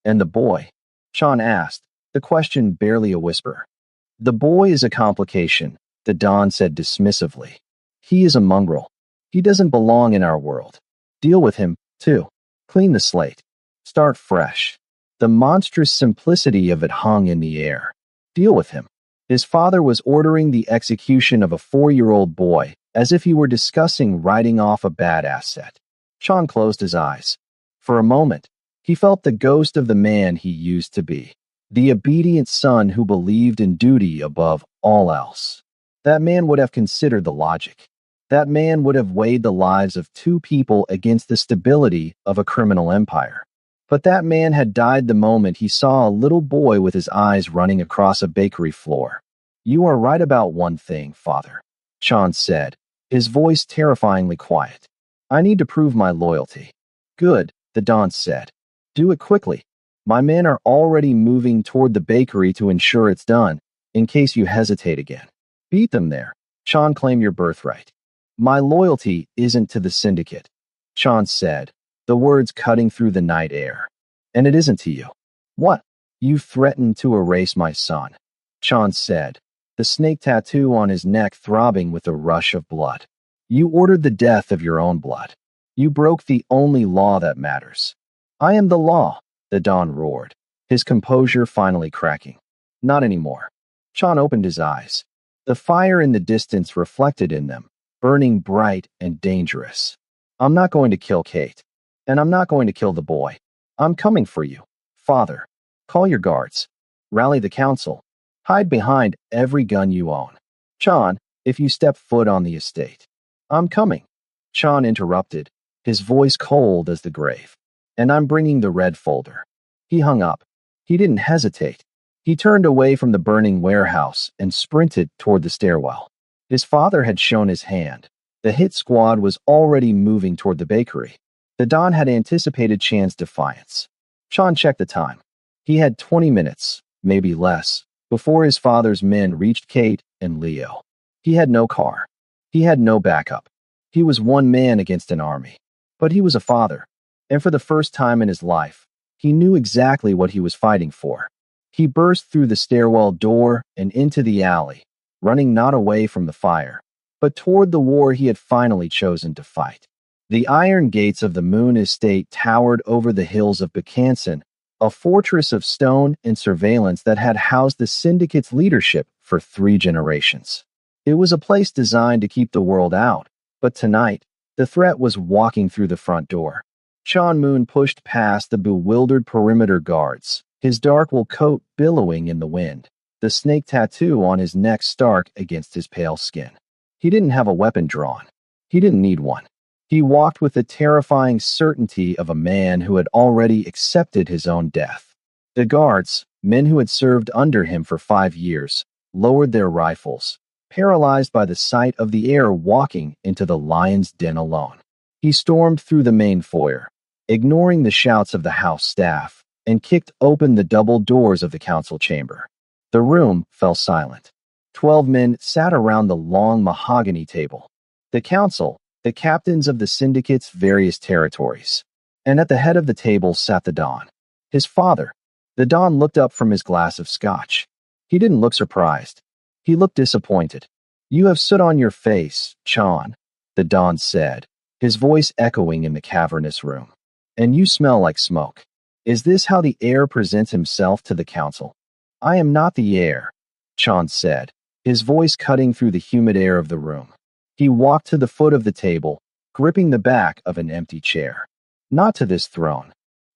[SPEAKER 1] And the boy? Chan asked, the question barely a whisper. The boy is a complication, the Don said dismissively. He is a mongrel. He doesn't belong in our world. Deal with him, too. Clean the slate. Start fresh. The monstrous simplicity of it hung in the air. Deal with him. His father was ordering the execution of a 4-year-old boy, as if he were discussing writing off a bad asset. Chan closed his eyes. For a moment, he felt the ghost of the man he used to be, the obedient son who believed in duty above all else. That man would have considered the logic. That man would have weighed the lives of 2 people against the stability of a criminal empire. But that man had died the moment he saw a little boy with his eyes running across a bakery floor. You are right about one thing, father, Chan said, his voice terrifyingly quiet. I need to prove my loyalty. Good, the Don said. Do it quickly. My men are already moving toward the bakery to ensure it's done, in case you hesitate again. Beat them there. Chan, claim your birthright. My loyalty isn't to the syndicate, Chan said, the words cutting through the night air. And it isn't to you. What? You threatened to erase my son, Chan said, the snake tattoo on his neck throbbing with a rush of blood. You ordered the death of your own blood. You broke the only law that matters. I am the law, the Don roared, his composure finally cracking. Not anymore. Chan opened his eyes. The fire in the distance reflected in them, burning bright and dangerous. I'm not going to kill Kate. And I'm not going to kill the boy. I'm coming for you, father. Call your guards. Rally the council. Hide behind every gun you own. Chan, if you step foot on the estate. I'm coming. Chan interrupted, his voice cold as the grave. And I'm bringing the red folder. He hung up. He didn't hesitate. He turned away from the burning warehouse and sprinted toward the stairwell. His father had shown his hand. The hit squad was already moving toward the bakery. The Don had anticipated Chan's defiance. Chan checked the time. He had 20 minutes, maybe less, before his father's men reached Kate and Leo. He had no car. He had no backup. He was one man against an army. But he was a father, and for the first time in his life, he knew exactly what he was fighting for. He burst through the stairwell door and into the alley, running not away from the fire, but toward the war he had finally chosen to fight. The iron gates of the Moon Estate towered over the hills of Becanson, a fortress of stone and surveillance that had housed the syndicate's leadership for 3 generations. It was a place designed to keep the world out, but tonight, the threat was walking through the front door. Chan Moon pushed past the bewildered perimeter guards, his dark wool coat billowing in the wind, the snake tattoo on his neck stark against his pale skin. He didn't have a weapon drawn. He didn't need one. He walked with the terrifying certainty of a man who had already accepted his own death. The guards, men who had served under him for 5 years, lowered their rifles, paralyzed by the sight of the heir walking into the lion's den alone. He stormed through the main foyer, ignoring the shouts of the house staff, and kicked open the double doors of the council chamber. The room fell silent. 12 men sat around the long mahogany table. The council, the captains of the syndicate's various territories. And at the head of the table sat the Don, his father. The Don looked up from his glass of scotch. He didn't look surprised. He looked disappointed. "You have soot on your face, Chan," the Don said, his voice echoing in the cavernous room. "And you smell like smoke. Is this how the heir presents himself to the council?" "I am not the heir," Chan said, his voice cutting through the humid air of the room. He walked to the foot of the table, gripping the back of an empty chair. "Not to this throne.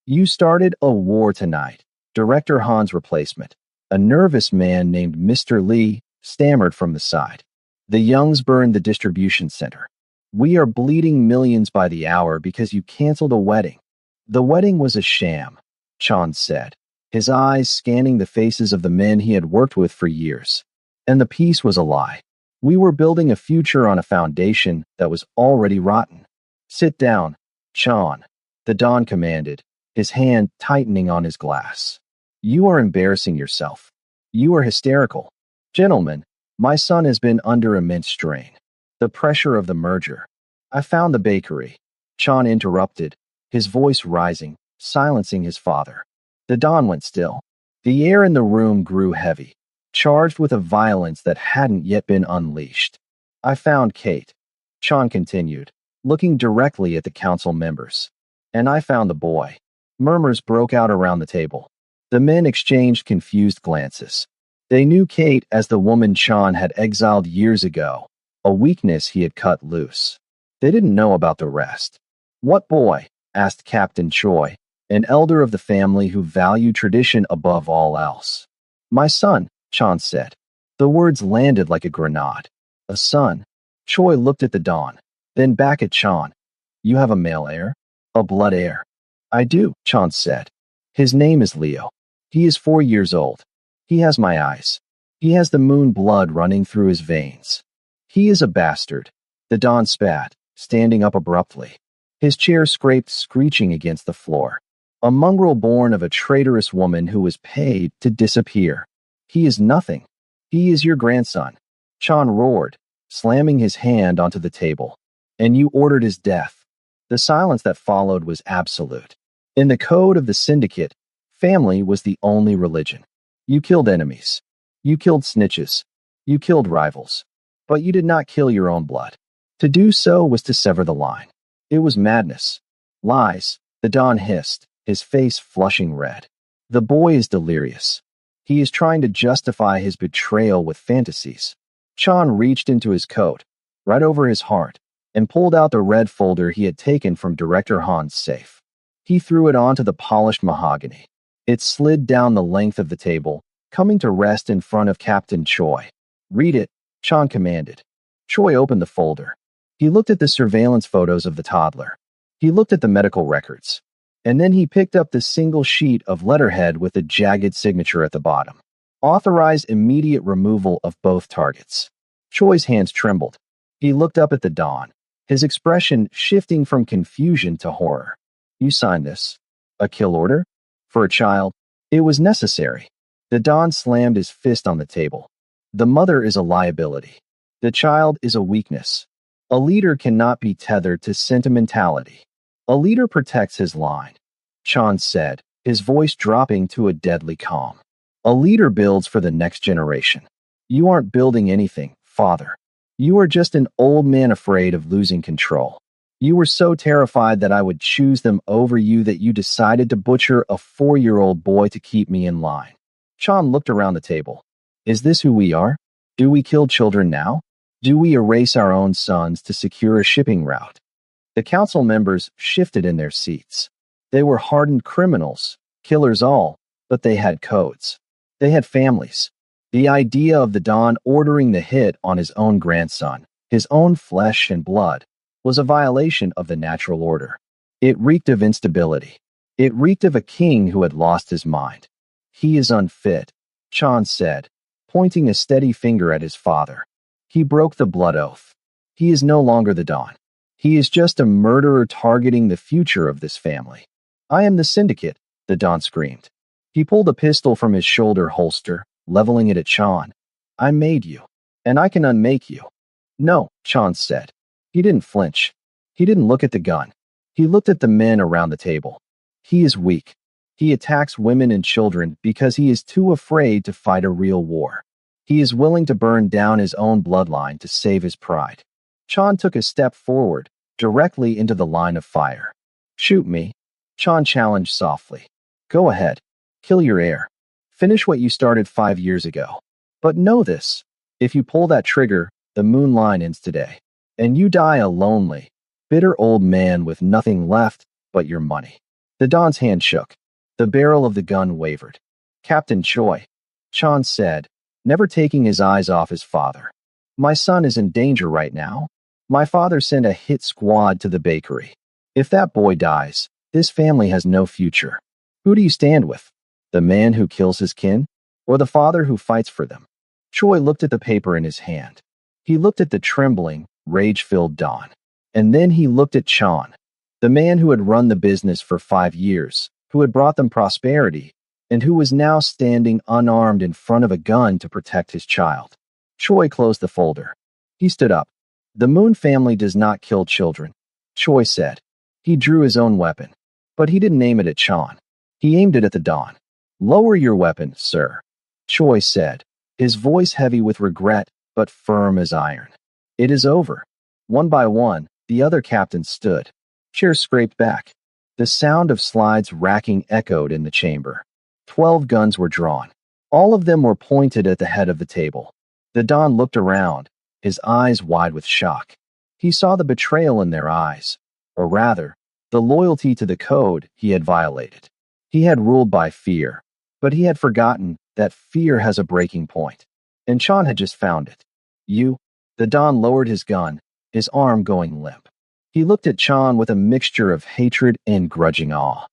[SPEAKER 1] You started a war tonight." Director Han's replacement, a nervous man named Mr. Lee, stammered from the side. "The Youngs burned the distribution center. We are bleeding millions by the hour because you canceled a wedding." "The wedding was a sham," Chan said, his eyes scanning the faces of the men he had worked with for years. "And the peace was a lie. We were building a future on a foundation that was already rotten." "Sit down, Chan," the Don commanded, his hand tightening on his glass. "You are embarrassing yourself. You are hysterical. Gentlemen, my son has been under immense strain. The pressure of the merger." "I found the bakery," Chan interrupted, his voice rising, silencing his father. The Don went still. The air in the room grew heavy, charged with a violence that hadn't yet been unleashed. "I found Kate," Chan continued, looking directly at the council members. "And I found the boy." Murmurs broke out around the table. The men exchanged confused glances. They knew Kate as the woman Chan had exiled years ago, a weakness he had cut loose. They didn't know about the rest. "What boy?" asked Captain Choi, an elder of the family who valued tradition above all else. "My son," Chan said. The words landed like a grenade. "A son?" Choi looked at the Don, then back at Chan. "You have a male heir? A blood heir?" "I do," Chan said. "His name is Leo. He is 4 years old. He has my eyes. He has the moon blood running through his veins. He is a bastard." The Don spat, standing up abruptly. His chair scraped screeching against the floor. "A mongrel born of a traitorous woman who was paid to disappear. He is nothing. He is your grandson." Chan roared, slamming his hand onto the table. "And you ordered his death." The silence that followed was absolute. In the code of the syndicate, family was the only religion. You killed enemies. You killed snitches. You killed rivals. But you did not kill your own blood. To do so was to sever the line. It was madness. "Lies," the Don hissed, his face flushing red. "The boy is delirious. He is trying to justify his betrayal with fantasies." Chan reached into his coat, right over his heart, and pulled out the red folder he had taken from Director Han's safe. He threw it onto the polished mahogany. It slid down the length of the table, coming to rest in front of Captain Choi. "Read it," Chan commanded. Choi opened the folder. He looked at the surveillance photos of the toddler. He looked at the medical records. And then he picked up the single sheet of letterhead with a jagged signature at the bottom. Authorized immediate removal of both targets. Choi's hands trembled. He looked up at the Don, his expression shifting from confusion to horror. You signed this. A kill order? For a child? It was necessary. The Don slammed his fist on the table. The mother is a liability. The child is a weakness. A leader cannot be tethered to sentimentality. A leader protects his line, Chan said, his voice dropping to a deadly calm. A leader builds for the next generation. You aren't building anything, father. You are just an old man afraid of losing control. You were so terrified that I would choose them over you that you decided to butcher a 4-year-old boy to keep me in line. Chan looked around the table. Is this who we are? Do we kill children now? Do we erase our own sons to secure a shipping route? The council members shifted in their seats. They were hardened criminals, killers all, but they had codes. They had families. The idea of the Don ordering the hit on his own grandson, his own flesh and blood, was a violation of the natural order. It reeked of instability. It reeked of a king who had lost his mind. He is unfit, Chan said, pointing a steady finger at his father. He broke the blood oath. He is no longer the Don. He is just a murderer targeting the future of this family. I am the syndicate, the Don screamed. He pulled a pistol from his shoulder holster, leveling it at Chan. I made you, and I can unmake you. No, Chan said. He didn't flinch. He didn't look at the gun. He looked at the men around the table. He is weak. He attacks women and children because he is too afraid to fight a real war. He is willing to burn down his own bloodline to save his pride. Chan took a step forward, directly into the line of fire. Shoot me, Chan challenged softly. Go ahead. Kill your heir. Finish what you started 5 years ago. But know this. If you pull that trigger, the moon line ends today. And you die a lonely, bitter old man with nothing left but your money. The Don's hand shook. The barrel of the gun wavered. Captain Choi, Chan said, never taking his eyes off his father. My son is in danger right now. My father sent a hit squad to the bakery. If that boy dies, this family has no future. Who do you stand with? The man who kills his kin? Or the father who fights for them? Choi looked at the paper in his hand. He looked at the trembling, rage-filled Don. And then he looked at Chan, the man who had run the business for 5 years, who had brought them prosperity, and who was now standing unarmed in front of a gun to protect his child. Choi closed the folder. He stood up. The Moon family does not kill children, Choi said. He drew his own weapon, but he didn't aim it at Chan. He aimed it at the Don. Lower your weapon, sir, Choi said, his voice heavy with regret but firm as iron. It is over. One by one, the other captains stood. Chairs scraped back. The sound of slides racking echoed in the chamber. 12 guns were drawn. All of them were pointed at the head of the table. The Don looked around, his eyes wide with shock. He saw the betrayal in their eyes, or rather, the loyalty to the code he had violated. He had ruled by fear, but he had forgotten that fear has a breaking point. And Chan had just found it. The Don lowered his gun, his arm going limp. He looked at Chan with a mixture of hatred and grudging awe.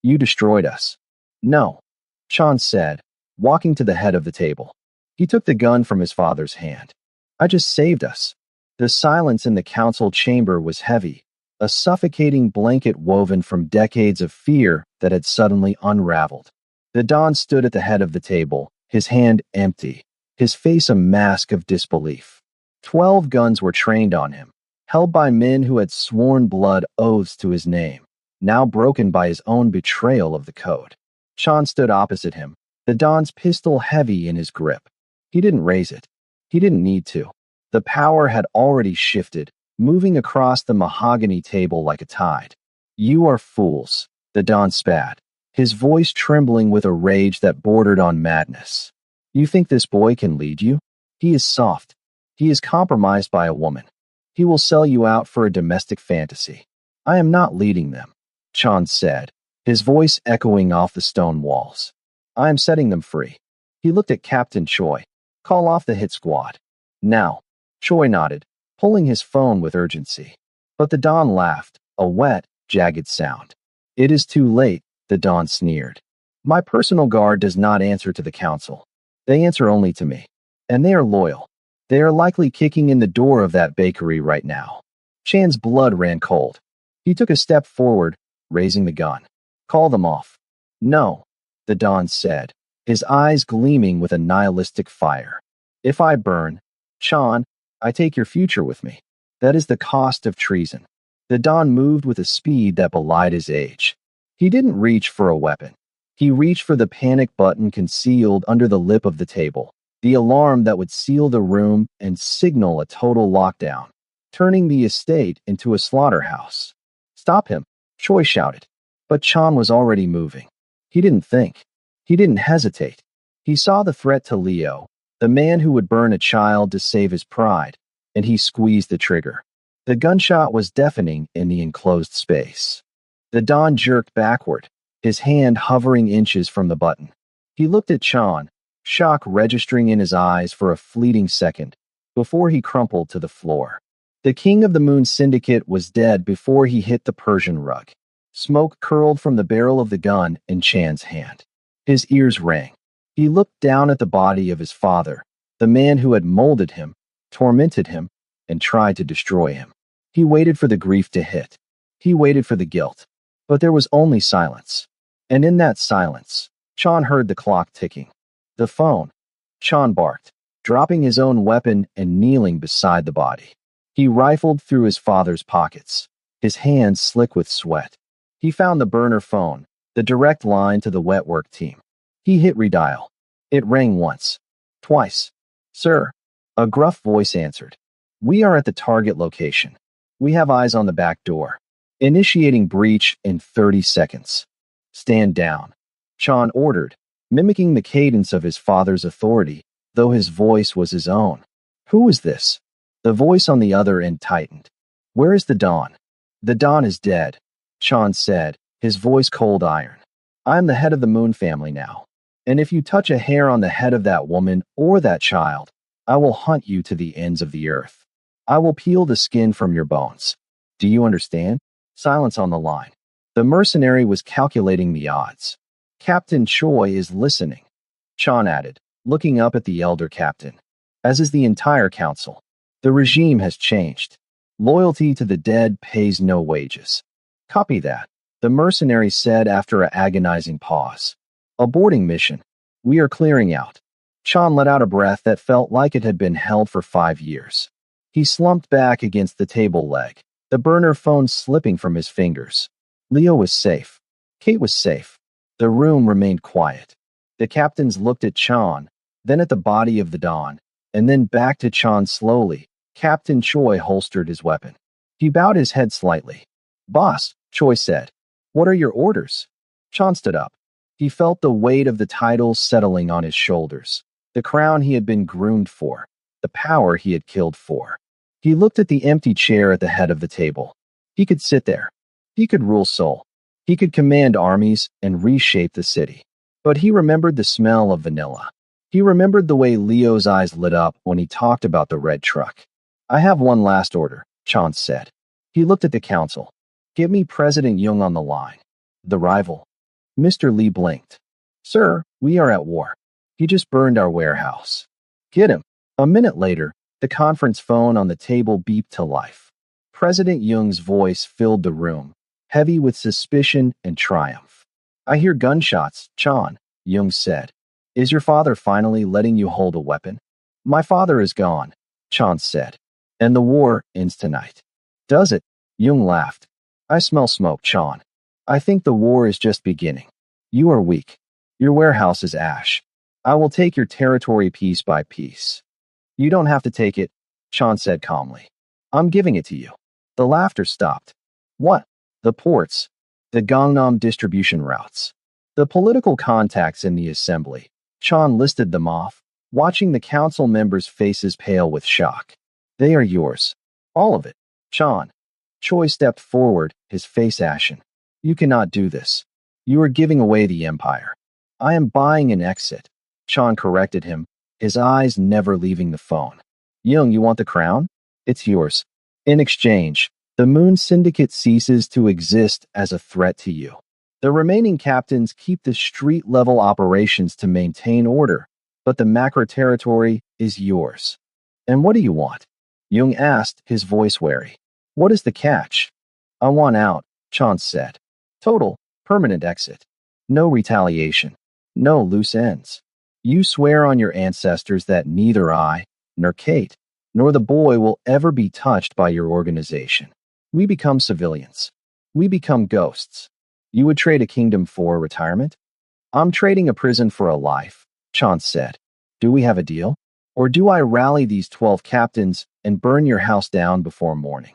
[SPEAKER 1] You destroyed us. No, Chan said, walking to the head of the table. He took the gun from his father's hand. I just saved us. The silence in the council chamber was heavy, a suffocating blanket woven from decades of fear that had suddenly unraveled. The Don stood at the head of the table, his hand empty, his face a mask of disbelief. 12 guns were trained on him, held by men who had sworn blood oaths to his name, now broken by his own betrayal of the code. Chan stood opposite him, the Don's pistol heavy in his grip. He didn't raise it. He didn't need to. The power had already shifted, moving across the mahogany table like a tide. You are fools, the Don spat, his voice trembling with a rage that bordered on madness. You think this boy can lead you? He is soft. He is compromised by a woman. He will sell you out for a domestic fantasy. I am not leading them, Chan said, his voice echoing off the stone walls. I am setting them free. He looked at Captain Choi. Call off the hit squad. Now. Choi nodded, pulling his phone with urgency. But the Don laughed, a wet, jagged sound. It is too late, the Don sneered. My personal guard does not answer to the council. They answer only to me. And they are loyal. They are likely kicking in the door of that bakery right now. Chan's blood ran cold. He took a step forward, raising the gun. Call them off. No, the Don said, his eyes gleaming with a nihilistic fire. If I burn, Chan, I take your future with me. That is the cost of treason. The Don moved with a speed that belied his age. He didn't reach for a weapon. He reached for the panic button concealed under the lip of the table, the alarm that would seal the room and signal a total lockdown, turning the estate into a slaughterhouse. Stop him, Choi shouted. But Chan was already moving. He didn't think. He didn't hesitate. He saw the threat to Leo, the man who would burn a child to save his pride, and he squeezed the trigger. The gunshot was deafening in the enclosed space. The Don jerked backward, his hand hovering inches from the button. He looked at Chan, shock registering in his eyes for a fleeting second, before he crumpled to the floor. The King of the Moon Syndicate was dead before he hit the Persian rug. Smoke curled from the barrel of the gun in Chan's hand. His ears rang. He looked down at the body of his father, the man who had molded him, tormented him, and tried to destroy him. He waited for the grief to hit. He waited for the guilt. But there was only silence. And in that silence, Chan heard the clock ticking. The phone. Chan barked, dropping his own weapon and kneeling beside the body. He rifled through his father's pockets, his hands slick with sweat. He found the burner phone, the direct line to the wet work team. He hit redial. It rang once. Twice. Sir, a gruff voice answered. We are at the target location. We have eyes on the back door. Initiating breach in 30 seconds. Stand down, Chan ordered, mimicking the cadence of his father's authority, though his voice was his own. Who is this? The voice on the other end tightened. Where is the Don? The Don is dead, Chan said, his voice cold iron. I am the head of the Moon family now, and if you touch a hair on the head of that woman or that child, I will hunt you to the ends of the earth. I will peel the skin from your bones. Do you understand? Silence on the line. The mercenary was calculating the odds. Captain Choi is listening, Chan added, looking up at the elder captain. As is the entire council. The regime has changed. Loyalty to the dead pays no wages. Copy that, the mercenary said after an agonizing pause. Aborting mission. We are clearing out. Chan let out a breath that felt like it had been held for 5 years. He slumped back against the table leg, the burner phone slipping from his fingers. Leo was safe. Kate was safe. The room remained quiet. The captains looked at Chan, then at the body of the Don, and then back to Chan slowly. Captain Choi holstered his weapon. He bowed his head slightly. Boss, Choi said. What are your orders? Chan stood up. He felt the weight of the title settling on his shoulders, the crown he had been groomed for, the power he had killed for. He looked at the empty chair at the head of the table. He could sit there. He could rule Seoul. He could command armies and reshape the city. But he remembered the smell of vanilla. He remembered the way Leo's eyes lit up when he talked about the red truck. I have one last order, Chan said. He looked at the council. Give me President Jung on the line. The rival. Mr. Lee blinked. Sir, we are at war. He just burned our warehouse. Get him. A minute later, the conference phone on the table beeped to life. President Jung's voice filled the room, heavy with suspicion and triumph. I hear gunshots, Chan, Jung said. Is your father finally letting you hold a weapon? My father is gone, Chan said. And the war ends tonight. Does it? Jung laughed. I smell smoke, Chan. I think the war is just beginning. You are weak. Your warehouse is ash. I will take your territory piece by piece. You don't have to take it, Chan said calmly. I'm giving it to you. The laughter stopped. What? The ports. The Gangnam distribution routes. The political contacts in the assembly. Chan listed them off, watching the council members' faces pale with shock. They are yours. All of it. Chan. Choi stepped forward, his face ashen. You cannot do this. You are giving away the empire. I am buying an exit. Chan corrected him, his eyes never leaving the phone. Jung, you want the crown? It's yours. In exchange, the Moon Syndicate ceases to exist as a threat to you. The remaining captains keep the street-level operations to maintain order, but the macro territory is yours. And what do you want? Jung asked, his voice wary. What is the catch? I want out, Chance said. Total, permanent exit. No retaliation. No loose ends. You swear on your ancestors that neither I, nor Kate, nor the boy will ever be touched by your organization. We become civilians. We become ghosts. You would trade a kingdom for retirement? I'm trading a prison for a life, Chance said. Do we have a deal? Or do I rally these 12 captains and burn your house down before morning?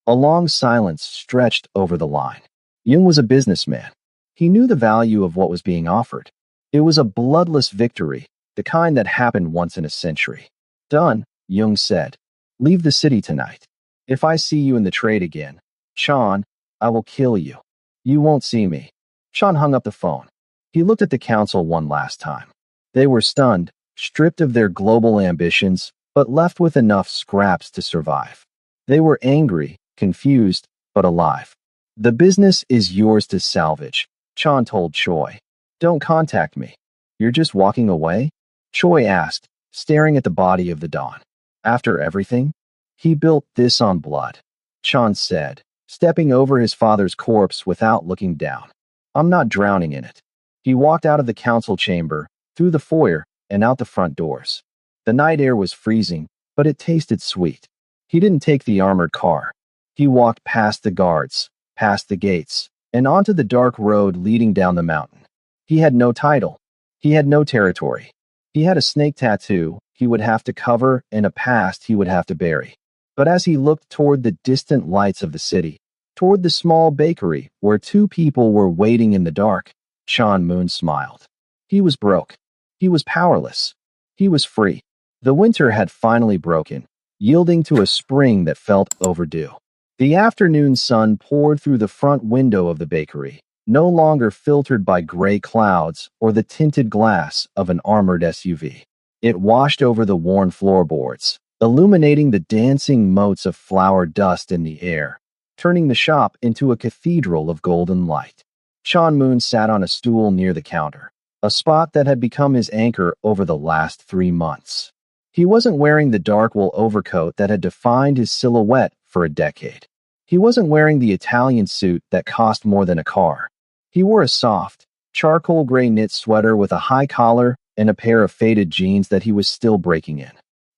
[SPEAKER 1] A long silence stretched over the line. Jung was a businessman. He knew the value of what was being offered. It was a bloodless victory, the kind that happened once in a century. Done, Jung said. Leave the city tonight. If I see you in the trade again, Chan, I will kill you. You won't see me. Chan hung up the phone. He looked at the council one last time. They were stunned, stripped of their global ambitions, but left with enough scraps to survive. They were angry, confused, but alive. The business is yours to salvage, Chan told Choi. Don't contact me. You're just walking away? Choi asked, staring at the body of the Dawn. After everything? He built this on blood, Chan said, stepping over his father's corpse without looking down. I'm not drowning in it. He walked out of the council chamber, through the foyer, and out the front doors. The night air was freezing, but it tasted sweet. He didn't take the armored car. He walked past the guards, past the gates, and onto the dark road leading down the mountain. He had no title. He had no territory. He had a snake tattoo he would have to cover and a past he would have to bury. But as he looked toward the distant lights of the city, toward the small bakery where two people were waiting in the dark, Chan Moon smiled. He was broke. He was powerless. He was free. The winter had finally broken, yielding to a spring that felt overdue. The afternoon sun poured through the front window of the bakery, no longer filtered by gray clouds or the tinted glass of an armored SUV. It washed over the worn floorboards, illuminating the dancing motes of flour dust in the air, turning the shop into a cathedral of golden light. Chan Moon sat on a stool near the counter, a spot that had become his anchor over the last 3 months. He wasn't wearing the dark wool overcoat that had defined his silhouette for a decade. He wasn't wearing the Italian suit that cost more than a car. He wore a soft, charcoal gray knit sweater with a high collar and a pair of faded jeans that he was still breaking in.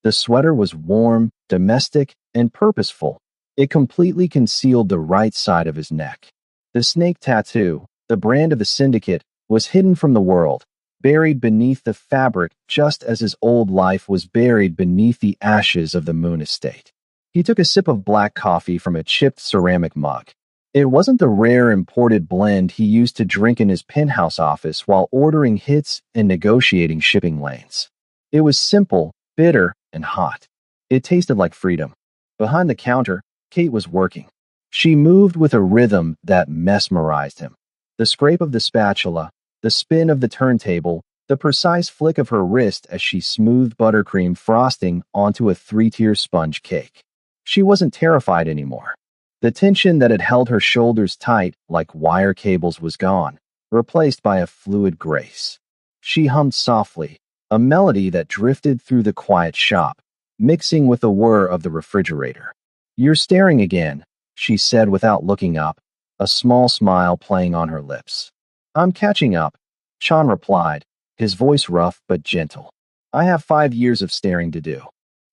[SPEAKER 1] The sweater was warm, domestic, and purposeful. It completely concealed the right side of his neck. The snake tattoo, the brand of the syndicate, was hidden from the world, buried beneath the fabric just as his old life was buried beneath the ashes of the Moon estate. He took a sip of black coffee from a chipped ceramic mug. It wasn't the rare imported blend he used to drink in his penthouse office while ordering hits and negotiating shipping lanes. It was simple, bitter, and hot. It tasted like freedom. Behind the counter, Kate was working. She moved with a rhythm that mesmerized him. The scrape of the spatula, the spin of the turntable, the precise flick of her wrist as she smoothed buttercream frosting onto a 3-tier sponge cake. She wasn't terrified anymore. The tension that had held her shoulders tight like wire cables was gone, replaced by a fluid grace. She hummed softly, a melody that drifted through the quiet shop, mixing with the whir of the refrigerator. You're staring again, she said without looking up, a small smile playing on her lips. I'm catching up, Chan replied, his voice rough but gentle. I have 5 years of staring to do.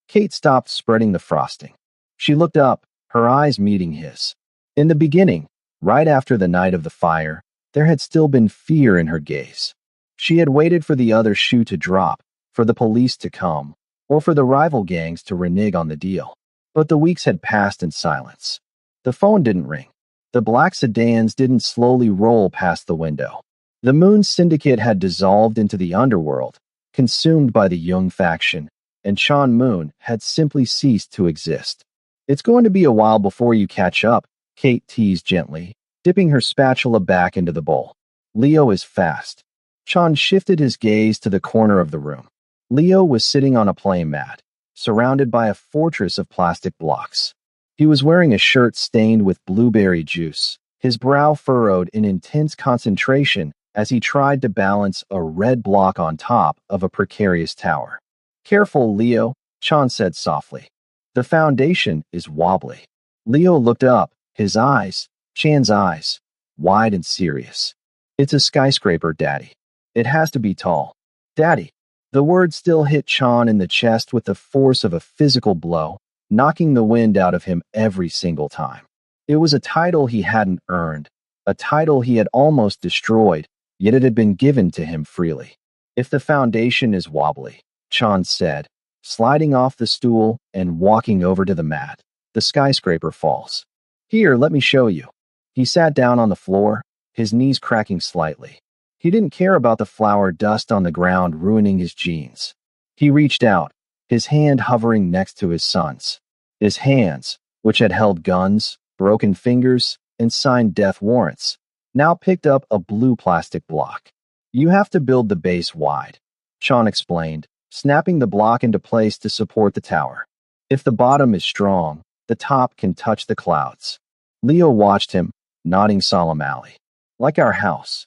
[SPEAKER 1] Kate stopped spreading the frosting. She looked up, her eyes meeting his. In the beginning, right after the night of the fire, there had still been fear in her gaze. She had waited for the other shoe to drop, for the police to come, or for the rival gangs to renege on the deal. But the weeks had passed in silence. The phone didn't ring. The black sedans didn't slowly roll past the window. The Moon Syndicate had dissolved into the underworld, consumed by the Jung faction, and Chan Moon had simply ceased to exist. It's going to be a while before you catch up, Kate teased gently, dipping her spatula back into the bowl. Leo is fast. Chan shifted his gaze to the corner of the room. Leo was sitting on a playmat, surrounded by a fortress of plastic blocks. He was wearing a shirt stained with blueberry juice, his brow furrowed in intense concentration as he tried to balance a red block on top of a precarious tower. Careful, Leo, Chan said softly. The foundation is wobbly. Leo looked up, Chan's eyes, wide and serious. It's a skyscraper, Daddy. It has to be tall. Daddy. The word still hit Chan in the chest with the force of a physical blow, knocking the wind out of him every single time. It was a title he hadn't earned, a title he had almost destroyed, yet it had been given to him freely. If the foundation is wobbly, Chan said, sliding off the stool and walking over to the mat, the skyscraper falls. Here, let me show you. He sat down on the floor, his knees cracking slightly. He didn't care about the flour dust on the ground ruining his jeans. He reached out, his hand hovering next to his son's. His hands, which had held guns, broken fingers, and signed death warrants, now picked up a blue plastic block. You have to build the base wide, Chan explained, snapping the block into place to support the tower. If the bottom is strong, the top can touch the clouds. Leo watched him, nodding solemnly. Like our house.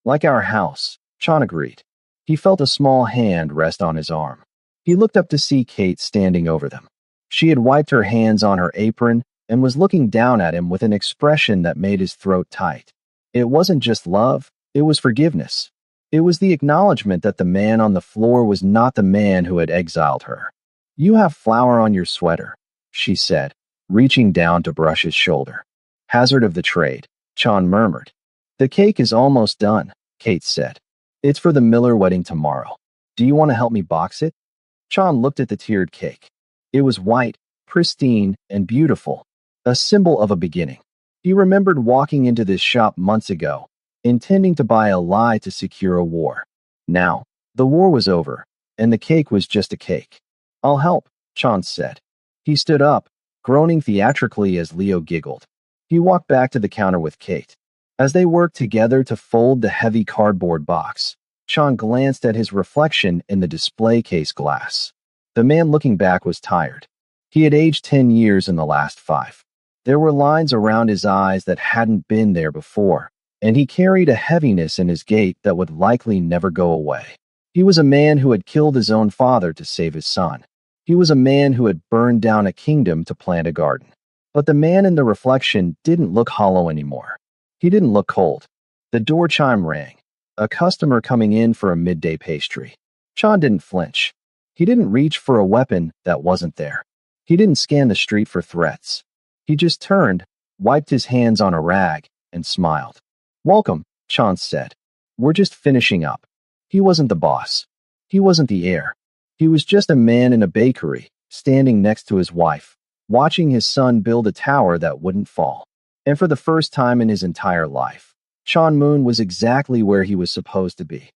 [SPEAKER 1] Like our house, Chan agreed. He felt a small hand rest on his arm. He looked up to see Kate standing over them. She had wiped her hands on her apron and was looking down at him with an expression that made his throat tight. It wasn't just love, it was forgiveness. It was the acknowledgement that the man on the floor was not the man who had exiled her. You have flour on your sweater, she said, reaching down to brush his shoulder. Hazard of the trade, Chan murmured. The cake is almost done, Kate said. It's for the Miller wedding tomorrow. Do you want to help me box it? Chan looked at the tiered cake. It was white, pristine, and beautiful, a symbol of a beginning. He remembered walking into this shop months ago, intending to buy a lie to secure a war. Now, the war was over, and the cake was just a cake. I'll help, Chan said. He stood up, groaning theatrically as Leo giggled. He walked back to the counter with Kate. As they worked together to fold the heavy cardboard box, Chan glanced at his reflection in the display case glass. The man looking back was tired. He had aged 10 years in the last 5. There were lines around his eyes that hadn't been there before, and he carried a heaviness in his gait that would likely never go away. He was a man who had killed his own father to save his son. He was a man who had burned down a kingdom to plant a garden. But the man in the reflection didn't look hollow anymore. He didn't look cold. The door chime rang. A customer coming in for a midday pastry. Chan didn't flinch. He didn't reach for a weapon that wasn't there. He didn't scan the street for threats. He just turned, wiped his hands on a rag, and smiled. Welcome, Chan said. We're just finishing up. He wasn't the boss. He wasn't the heir. He was just a man in a bakery, standing next to his wife, watching his son build a tower that wouldn't fall. And for the first time in his entire life, Chan Moon was exactly where he was supposed to be.